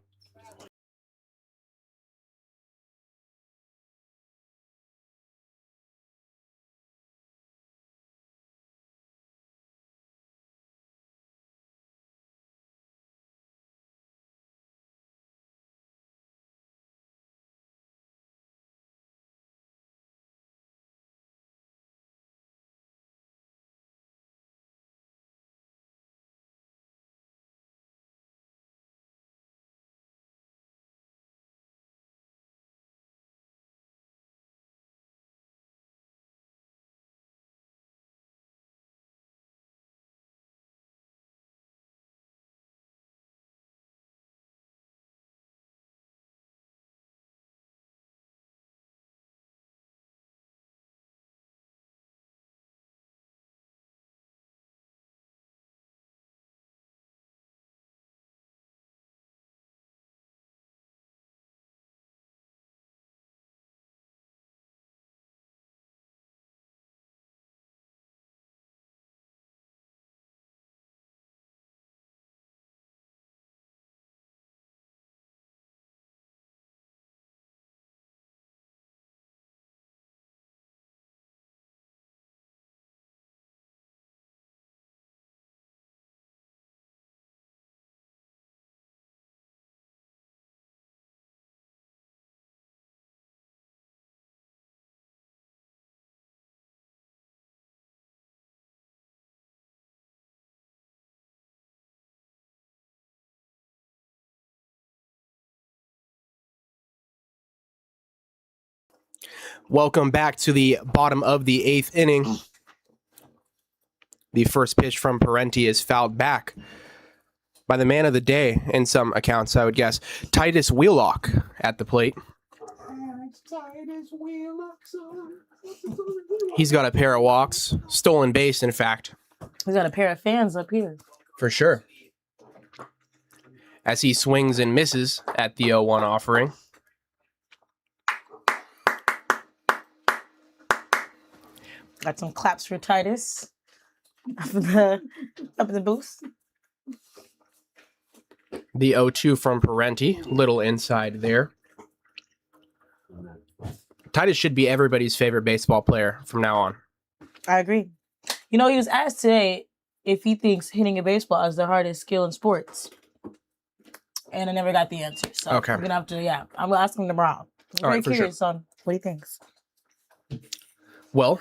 Welcome back to the bottom of the 8th inning. The first pitch from Parenti is fouled back by the man of the day in some accounts, I would guess. Titus Wheelock at the plate. He's got a pair of walks, stolen base, in fact. He's got a pair of fans up here. For sure. As he swings and misses at the 0-1 offering. Got some claps for Titus up in the booth. The 0-2 from Parenti, little inside there. Titus should be everybody's favorite baseball player from now on. I agree. You know, he was asked today if he thinks hitting a baseball is the hardest skill in sports. And I never got the answer. So Okay. I'm going to have to, I'm going to ask him tomorrow. I'm All very right, for sure. curious on what he thinks. Well,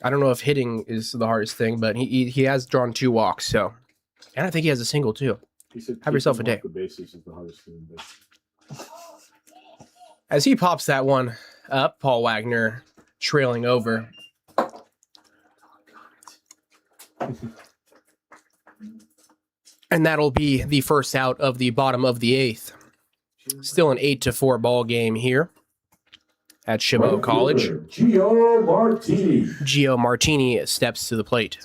I don't know if hitting is the hardest thing, but he has drawn 2 walks, so. And I think he has a single, too. He said, Have yourself a keeping day. off The bases is the hardest thing. But As he pops that one up, Paul Wagner trailing over. And that'll be the first out of the bottom of the 8th. Still an 8-4 ball game here at Chabot Right College. fielder, Gio Martini. Gio Martini steps to the plate.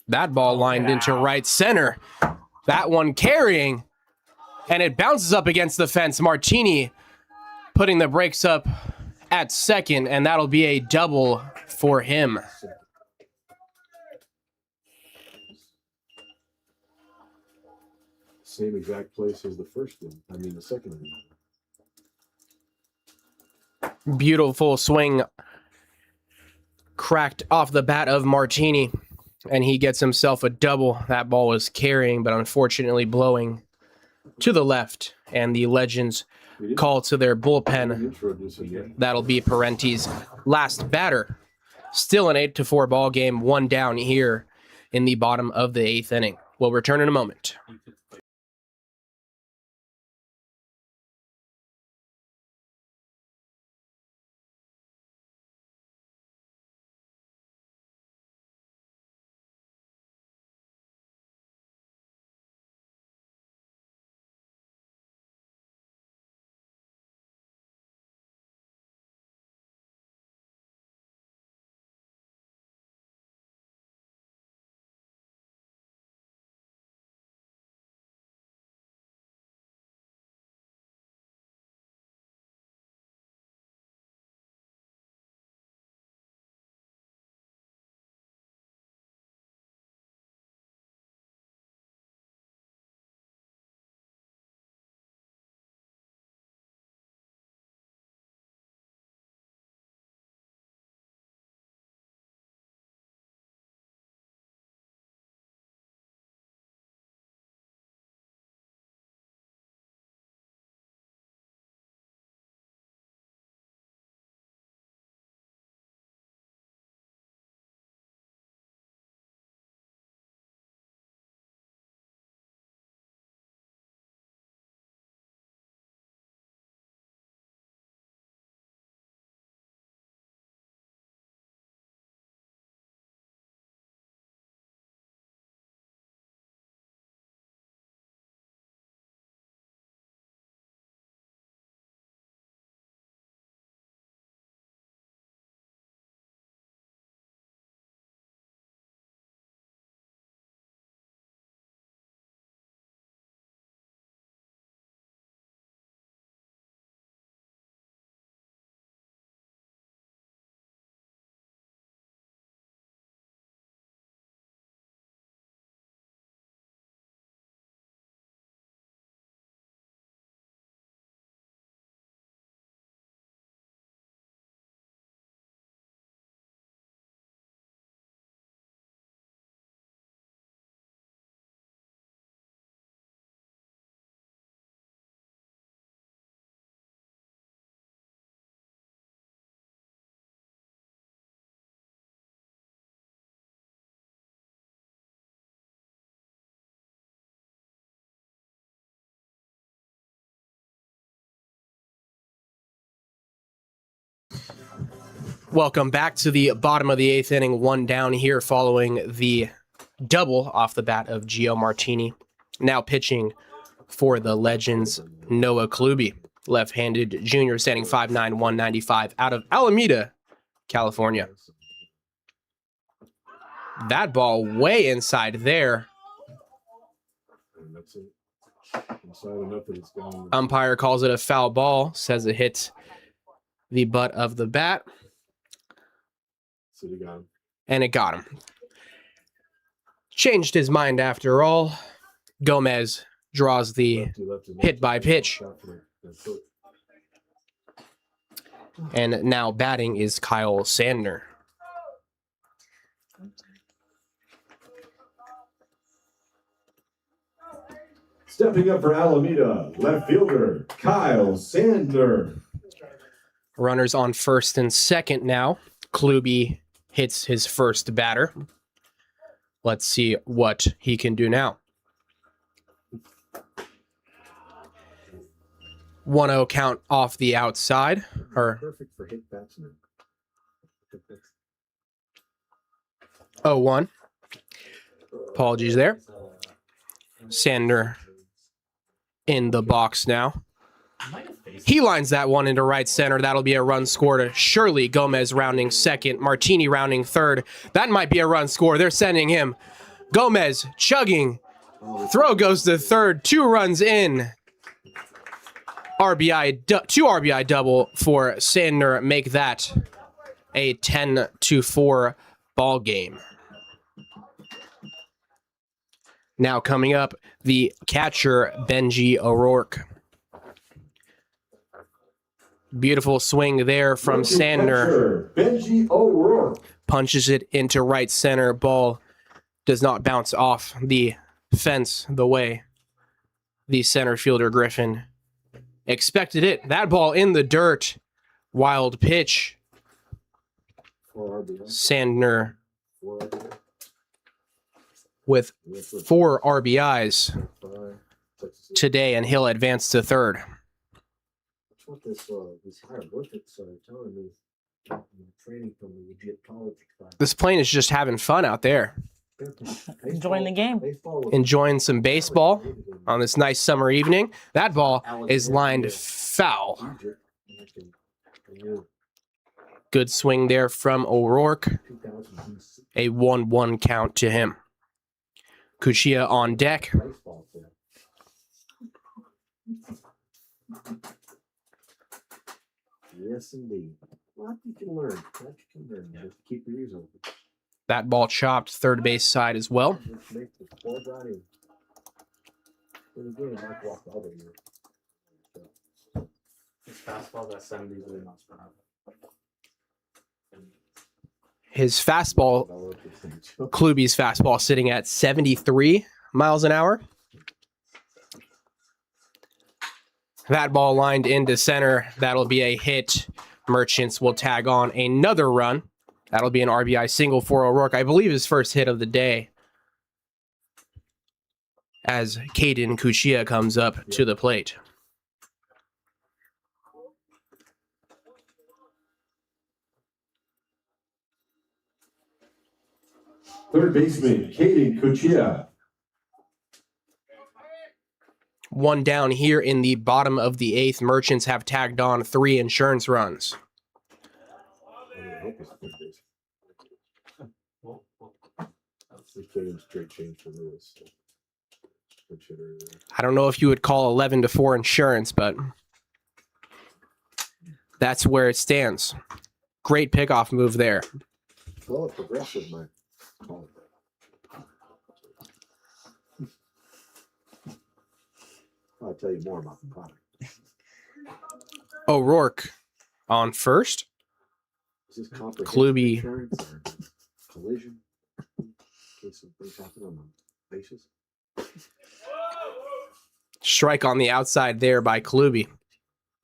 That ball lined into right center. That one carrying, and it bounces up against the fence. Martini putting the brakes up at second, and that'll be a double for him. same exact place as the first one. I mean, the second one. Beautiful swing cracked off the bat of Martini, and he gets himself a double. That ball was carrying, but unfortunately blowing to the left, and the Legends We didn't call to their bullpen. introduce him yet. That'll be Parenti's last batter. Still an 8-4 ball game, 1 down here in the bottom of the 8th inning. We'll return in a moment. Welcome back to the bottom of the 8th inning. One down here following the double off the bat of Gio Martini. Now pitching for the Legends, Noah Kluby. Left-handed junior, standing 5'9", 195 out of Alameda, California. That ball way inside there. And that's it. Inside enough that it's gone. Umpire calls it a foul ball, says it hit the butt of the bat, So they got him. and it got him. Changed his mind after all. Gomez draws the Lefty. hit by pitch. That's it. And now batting is Kyle Sandner. Stepping up for Alameda, left fielder Kyle Sander. Runners on first and second now. Kluby hits his first batter. Let's see what he can do now. 1-0 count off the outside. Or Perfect for hit batsmen. 0-1. Apologies there. Sander in the box now. He lines that one into right center. That'll be a run score to Shirley. Gomez rounding second. Martini rounding third. That might be a run score. They're sending him. Gomez chugging. Throw goes to third. 2 runs in. Two RBI double for Sander. Make that a 10-4 ball game. Now coming up, the catcher, Benji O'Rourke. Beautiful swing there from Rookie Sander. catcher, Benji O'Rourke. Punches it into right center. Ball does not bounce off the fence the way the center fielder Griffin expected it. That ball in the dirt. Wild pitch. 4 RBI. Sander 4 RBI. with That's what- 4 RBIs 5, 6, today, and he'll advance to third. That's what these hieroglyphics are telling me. Training from the Egyptology class. This plane is just having fun out there, Enjoying the game. enjoying some baseball on this nice summer evening. That ball is lined foul. Good swing there from O'Rourke. A 1-1 count to him. Kuchia on deck. Yes, indeed. What you can learn. What you can learn. Just keep your ears open. That ball chopped third base side as well. Just make the ball right in. In the game, I might walk the other ear. His fastball's at 70 miles per hour. His fastball, Kluby's fastball, sitting at 73 miles an hour. That ball lined into center. That'll be a hit. Merchants will tag on another run. That'll be an RBI single for O'Rourke. I believe his first hit of the day. As Caden Kuchia comes up to the plate. Third baseman Caden Kuchia. One down here in the bottom of the 8th. Merchants have tagged on 3 insurance runs. The kid straight change for Lewis. Good shitter. I don't know if you would call 11-4 insurance, but that's where it stands. Great pickoff move there. Well, it's progressive, man. Call it. I'll tell you more about the product. O'Rourke on first. Is this comprehensive Kluby. insurance or collision? In case some things happen on the bases. Strike on the outside there by Kluby.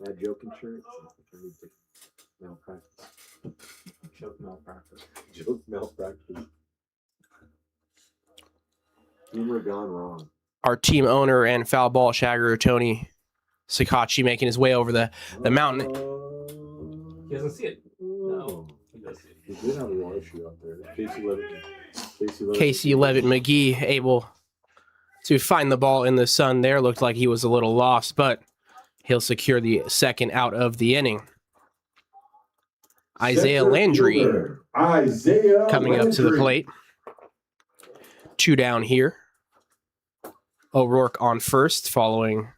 Bad joke insurance. Malpractice. Joke malpractice. Joke malpractice. Humor gone wrong. Our team owner and foul ball shagger, Tony Sakachi, making his way over the mountain. He doesn't see it. No. He did have a water shoe out there. Casey Levitt McGee able to find the ball in the sun there. Looked like he was a little lost, but he'll secure the second out of the inning. Isaiah Center Landry fielder, Isaiah coming up to the Landry. plate. 2 down here. O'Rourke on first following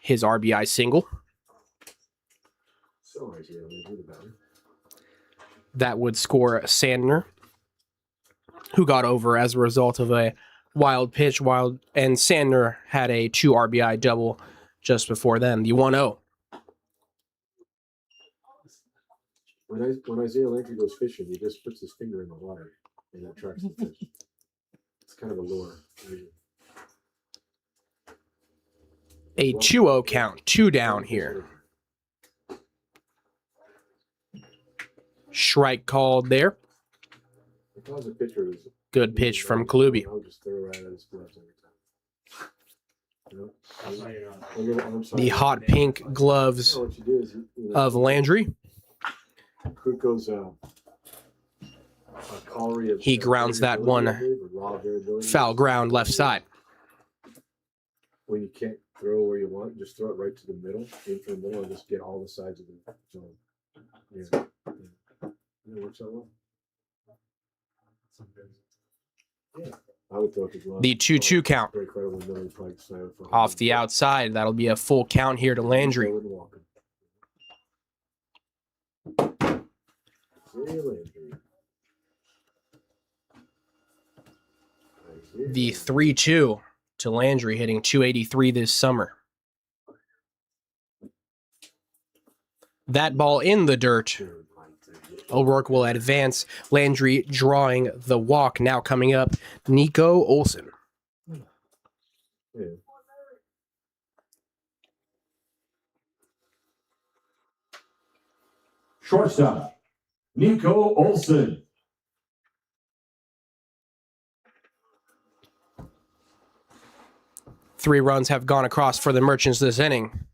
his RBI single. So Isaiah Landry, the batter. That would score Sandner, who got over as a result of a wild pitch. And Sandner had a 2 RBI double just before then, the 1-0. When Isaiah Landry goes fishing, he just puts his finger in the water and that attracts the fish. It's kind of a lure. A 2-0 count, 2 down here. Strike called there. If I was a pitcher, it was Good pitch from Kalubi. I'll just throw right at his gloves every time. You know? The hot pink gloves What you do is, of Landry. Kruko's calorie of He grounds that one raw variability. Foul ground left side. When you can't throw where you want, just throw it right to the middle, aim for the middle, and just get all the sides of the zone. Yeah. It works out well. Yeah. I would throw it as well. The 2-2 count. Very credible Miller Pike slam for Off home. the outside. That'll be a full count here to Landry. Throw it and walk it. Isaiah Landry. The 3-2 to Landry, hitting .283 this summer. That ball in the dirt. O'Rourke will advance. Landry drawing the walk. Now coming up, Nico Olsen. Yeah. Shortstop, Nico Olsen. Three runs have gone across for the Merchants this inning.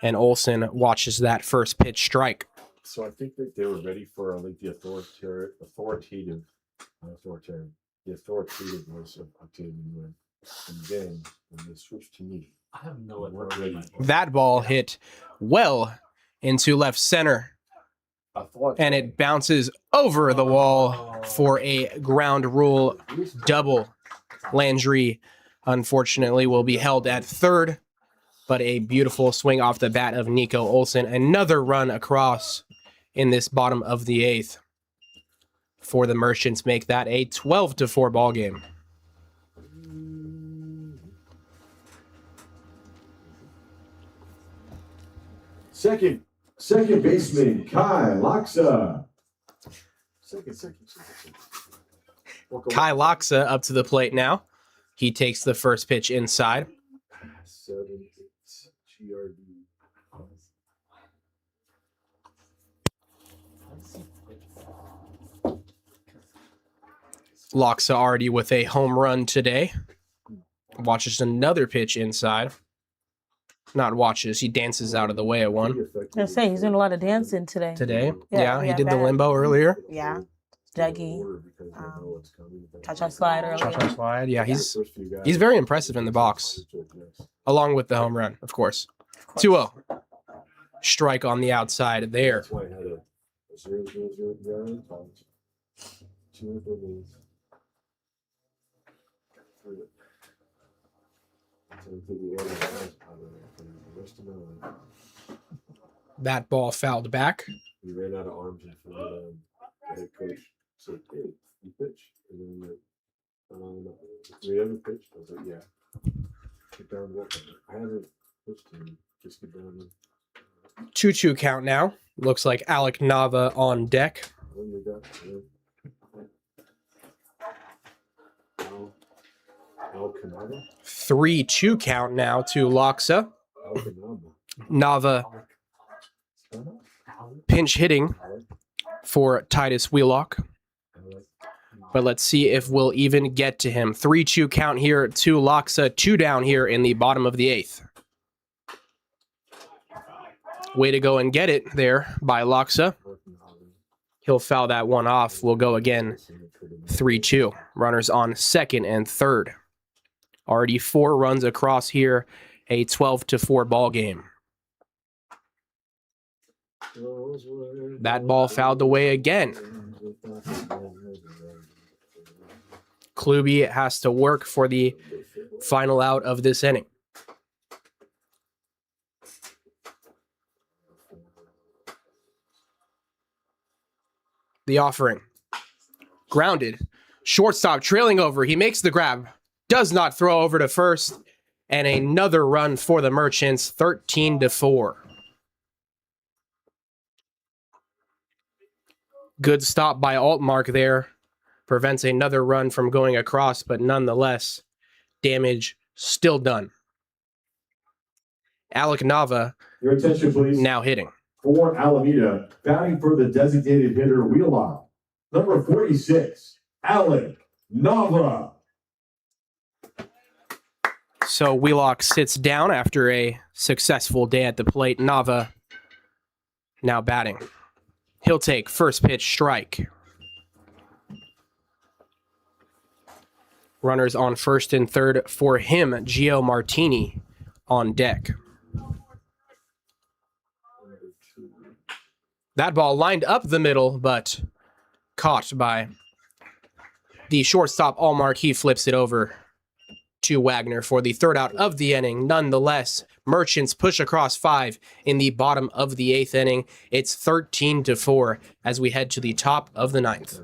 And Olsen watches that first pitch strike. So I think that they were ready for like the authoritativeness of Octavian Nguyen. And then when they switched to me, I have no they weren't idea. ready. That ball hit well into left center. And it bounces over the wall for a ground rule double. Landry, unfortunately, will be held at third. But a beautiful swing off the bat of Nico Olsen. Another run across in this bottom of the eighth for the Merchants. Make that a 12-4 ball game. Second baseman, Kai Laksa. Second. Kai Laksa up to the plate now. He takes the first pitch inside. 7, 8, GRD. Laksa already with a home run today. Watches another pitch inside. Not watches, he dances out of the way at one. I say he's doing a lot of dancing today. Today, Yeah, he yeah, did the bad. limbo earlier. Yeah. Dougie, cha-cha slide earlier. Cha-cha slide. Yeah, he's very impressive in the box, along with the home run, of course. 2-0. Strike on the outside there. That's why I had a 0-0-0 ground. 2 innings. That ball fouled back. We ran out of arms in front of the head coach said, "Hey, you pitch." And then we haven't pitched. I was like, "Yeah, get down and work on it." I haven't pitched him. Just get down and 2-2 count now. Looks like Alec Nava on deck. when we got Al Canada. 3-2 count now to Laksa. Al Canada. Nava pinch hitting for Titus Wheelock. But let's see if we'll even get to him. 3-2 count here to Laksa. 2 down here in the bottom of the eighth. Way to go and get it there by Loxa. He'll foul that one off. We'll go again. 3-2. Runners on second and third. Already 4 runs across here. A 12-4 ball game. That ball fouled away again. Klube has to work for the final out of this inning. The offering. Grounded. Shortstop trailing over. He makes the grab. Does not throw over to first. And another run for the Merchants. 13-4. Good stop by Altmark there. Prevents another run from going across, but nonetheless, damage still done. Alec Nava Your attention, please. now hitting. For Alameda, batting for the designated hitter Wheelock. Number 46, Alec Nava. So Wheelock sits down after a successful day at the plate. Nava now batting. He'll take first pitch strike. Runners on first and third for him. Gio Martini on deck. That ball lined up the middle, but caught by the shortstop Allmark. He flips it over to Wagner for the third out of the inning. Nonetheless, Merchants push across 5 in the bottom of the 8th inning. It's 13-4 as we head to the top of the 9th.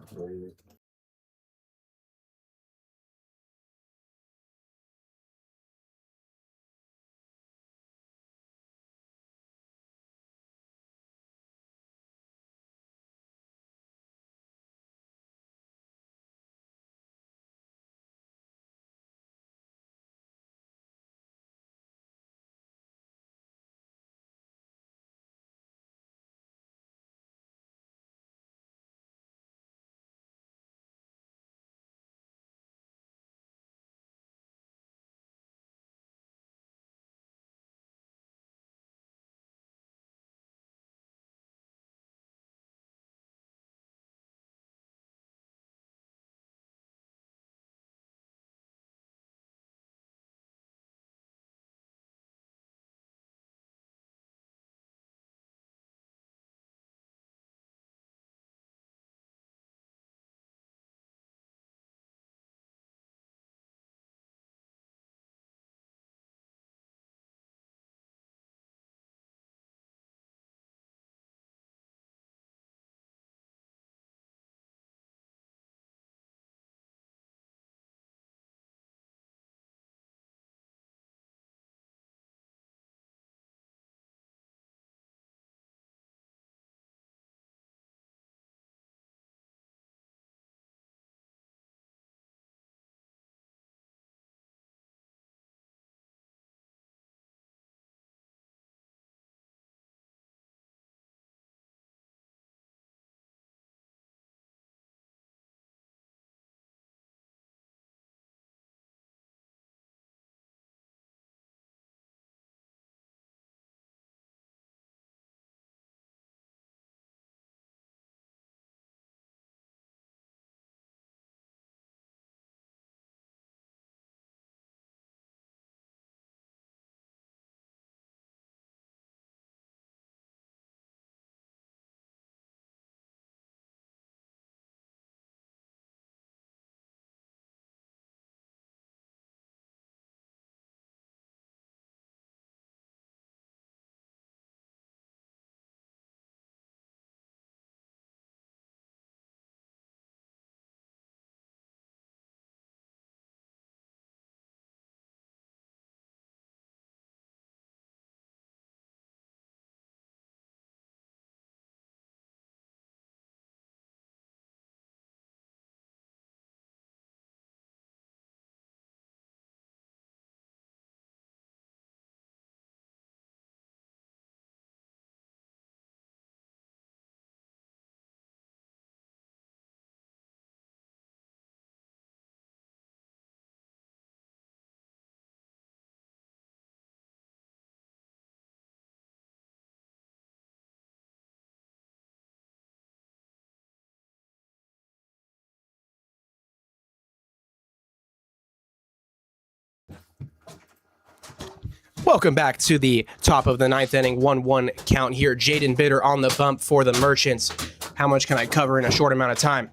Welcome back to the top of the ninth inning. 1-1 count here. Jaden Bitter on the bump for the Merchants. How much can I cover in a short amount of time?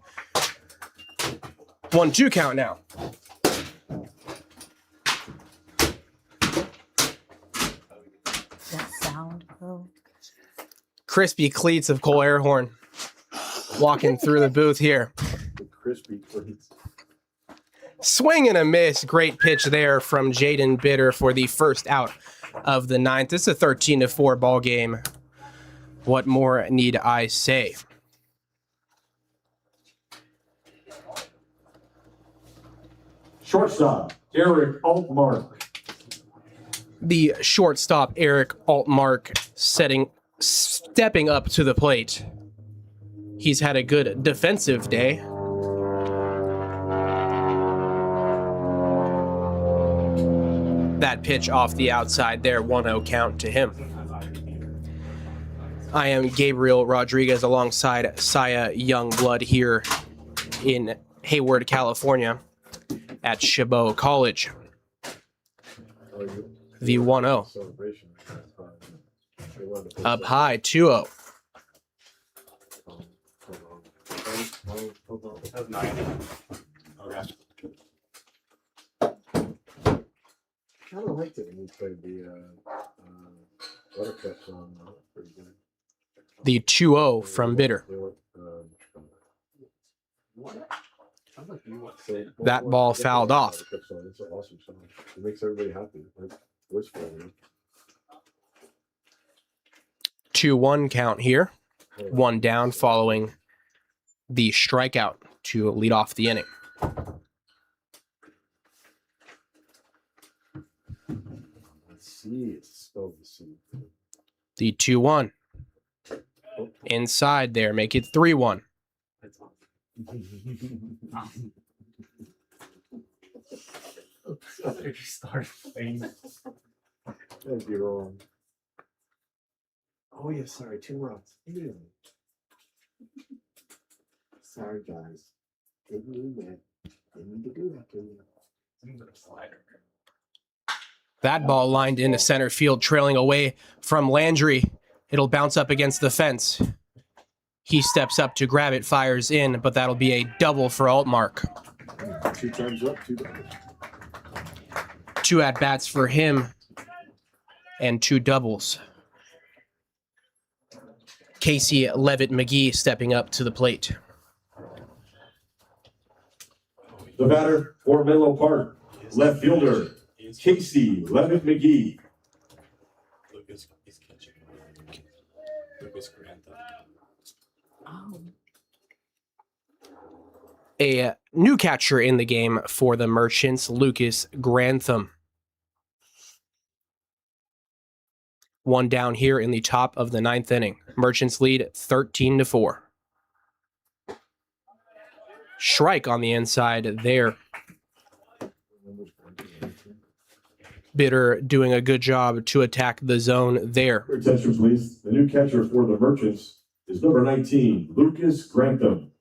1-2 count now. That sound, bro. Crispy cleats of Cole Airhorn walking through the booth here. The crispy pleats. Swing and a miss. Great pitch there from Jaden Bitter for the first out of the ninth. It's a 13-4 ball game. What more need I say? Shortstop, Eric Altmark. The shortstop, Eric Altmark, stepping up to the plate. He's had a good defensive day. That pitch off the outside there, 1-0 count to him. I am Gabriel Rodriguez alongside Saya Youngblood here in Hayward, California at Chabot College. The 1-0. Celebration. They wanted to put Up that- high, 2-0. Hold on. That's 9. Okay. Kind of liked it when we played the Buttercup song. Pretty good. The 2-0 from Bitter. They went, Sounds like you want so- That ball they fouled played the off. Buttercup song. It's an awesome song. It makes everybody happy. Like, what's for you? 2-1 count here. One down following the strikeout to lead off the inning. Let's see. It's spelled the C. The 2-1. Oh, Inside there, make it 3-1. That's awesome. They just started playing. That'd be wrong. Oh yeah, sorry, 2 runs. Yeah. Sorry guys. Didn't mean that. Didn't mean to do that to you. Slider. That ball lined into center field, trailing away from Landry. It'll bounce up against the fence. He steps up to grab it, fires in, but that'll be a double for Altmark. 2 times up, 2 down. 2 at-bats for him and 2 doubles. Casey Levitt McGee stepping up to the plate. The batter for Menlo Park, left fielder, Casey Levitt McGee. Lucas is catching. Lucas Grantham. Oh. A new catcher in the game for the Merchants, Lucas Grantham. 1 down here in the top of the ninth inning. Merchants lead 13-4. Shrike on the inside there. Bitter doing a good job to attack the zone there. Your attention, please. The new catcher for the Merchants is number 19, Lucas Grantham.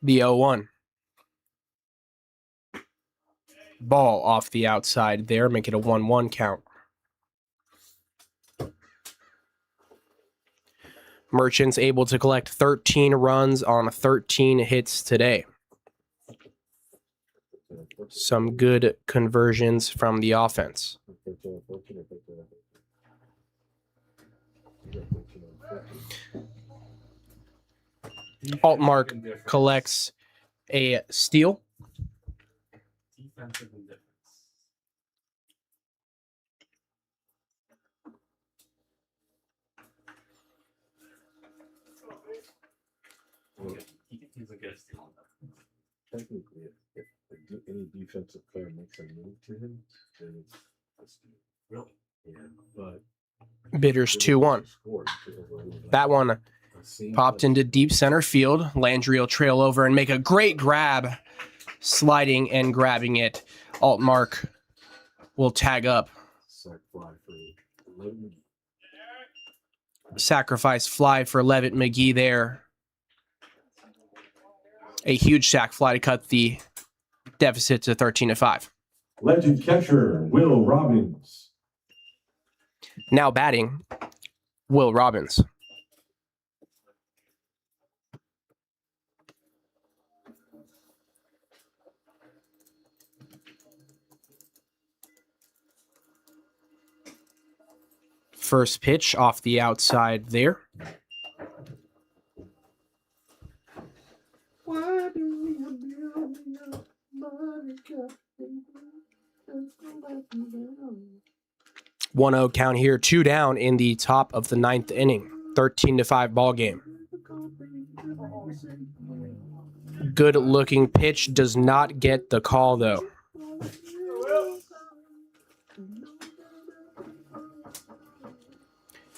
The 0-1. Ball off the outside there, make it a 1-1 count. Merchants able to collect 13 runs on 13 hits today. Some good conversions from the offense. Altmark collects a steal. Defensive indifference. He's a good steal. Technically, if any defensive player makes a move to him, then it's a steal. Really? Yeah, but Bitters 2-1. That one popped into deep center field. Landry will trail over and make a great grab, sliding and grabbing it. Altmark will tag up. Sack fly for Levitt. Sacrifice fly for Levitt McGee there. A huge sack fly to cut the deficit to 13-5. Legend catcher, Will Robbins. Now batting, Will Robbins. First pitch off the outside there. Why do you build me up, buttercup? 1-0 count here, 2 down in the top of the 9th inning. 13-5 ball game. Good looking pitch, does not get the call though.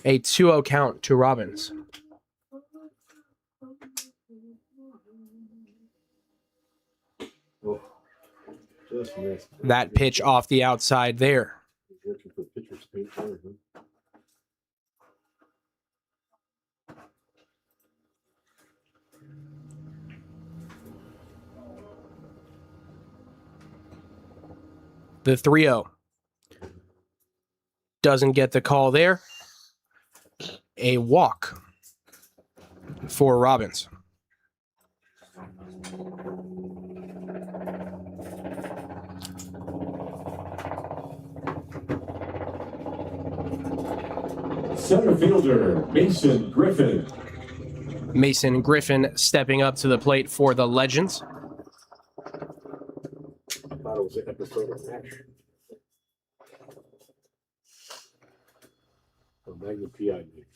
A 2-0 count to Robbins. Oh, just missed. That pitch off the outside there. Looking for pitcher's paint there, huh? The 3-0. Doesn't get the call there. A walk for Robbins. Center fielder, Mason Griffin. Mason Griffin stepping up to the plate for the Legends. I thought it was an episode of MASH. Or Magna PID.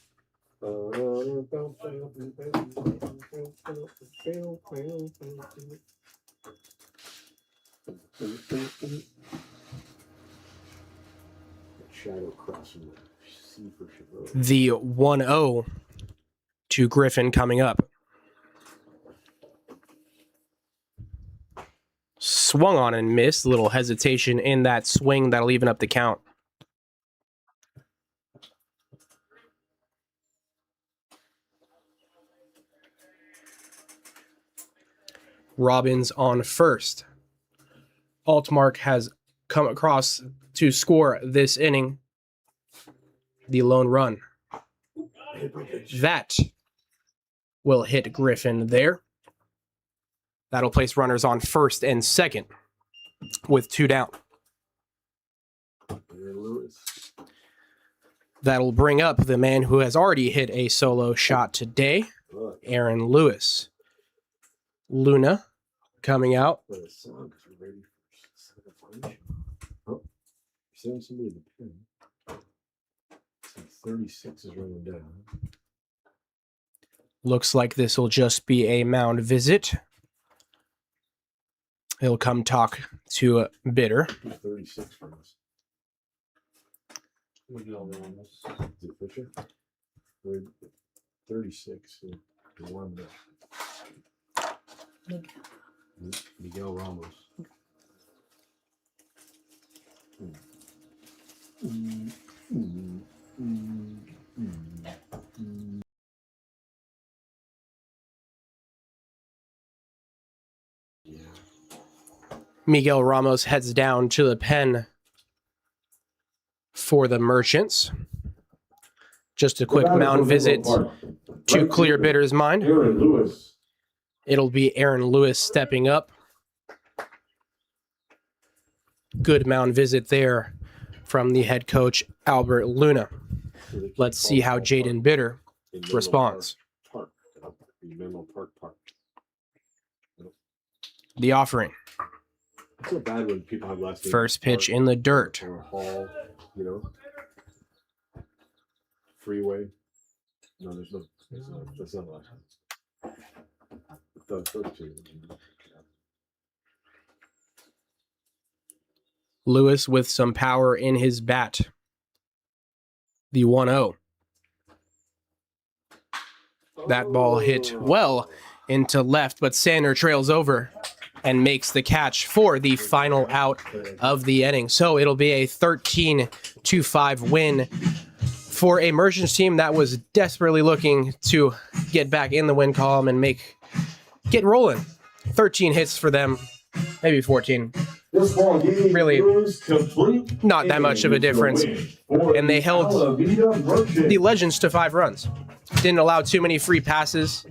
Shadow crossing the sea for Chabot. The 1-0 to Griffin coming up. Swung on and missed. A little hesitation in that swing that'll even up the count. Robbins on first. Altmark has come across to score this inning. The lone run. That will hit Griffin there. That'll place runners on first and second with 2 down. That'll bring up the man who has already hit a solo shot today, Aaron Lewis. Luna coming out. Oh, you're sending somebody the pen. 36 is running down. Looks like this will just be a mound visit. He'll come talk to Bitter. 36 for us. Is it Fisher? 36 to 1 Miguel Ramos. Yeah. Miguel Ramos heads down to the pen for the Merchants. Just a quick mound visit to clear Bitter's mind. Aaron Lewis. It'll be Aaron Lewis stepping up. Good mound visit there from the head coach, Albert Luna. Let's see how Jaden Bitter responds. Park. Menlo Park. The offering. It's so bad when people have last names. First pitch Park in the dirt. or Hall, you know. Freeway. No, there's no. That's not last name. The first two. Lewis with some power in his bat. The 1-0. That ball hit well into left, but Sander trails over and makes the catch for the final out of the inning. So it'll be a 13-5 win for a Merchants team that was desperately looking to get back in the win column and get rolling. 13 hits for them, maybe 14. This ball game Really is complete. not that much of a difference. And they held the Legends to 5 runs. Didn't allow too many free passes.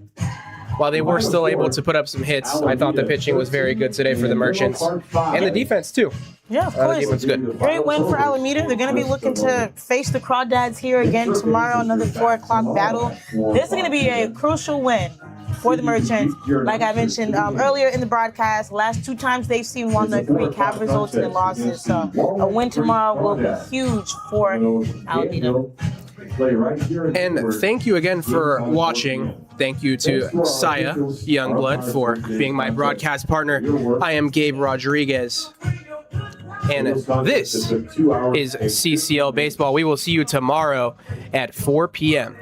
While they were still able to put up some hits, I thought the pitching was very good today for the Merchants. And the defense, too. Yeah, of The course. defense good. Great win for Alameda. They're going to be looking to face the Crawdads here again tomorrow, another 4 o'clock battle. This is going to be a crucial win for the Merchants. Like I mentioned earlier in the broadcast, last 2 times they've seen 1-3 results and losses. So a win tomorrow will be huge for Alameda. And thank you again for watching. Thank you to Saya Youngblood for being my broadcast partner. I am Gabe Rodriguez. And this is CCL Baseball. We will see you tomorrow at 4 p.m.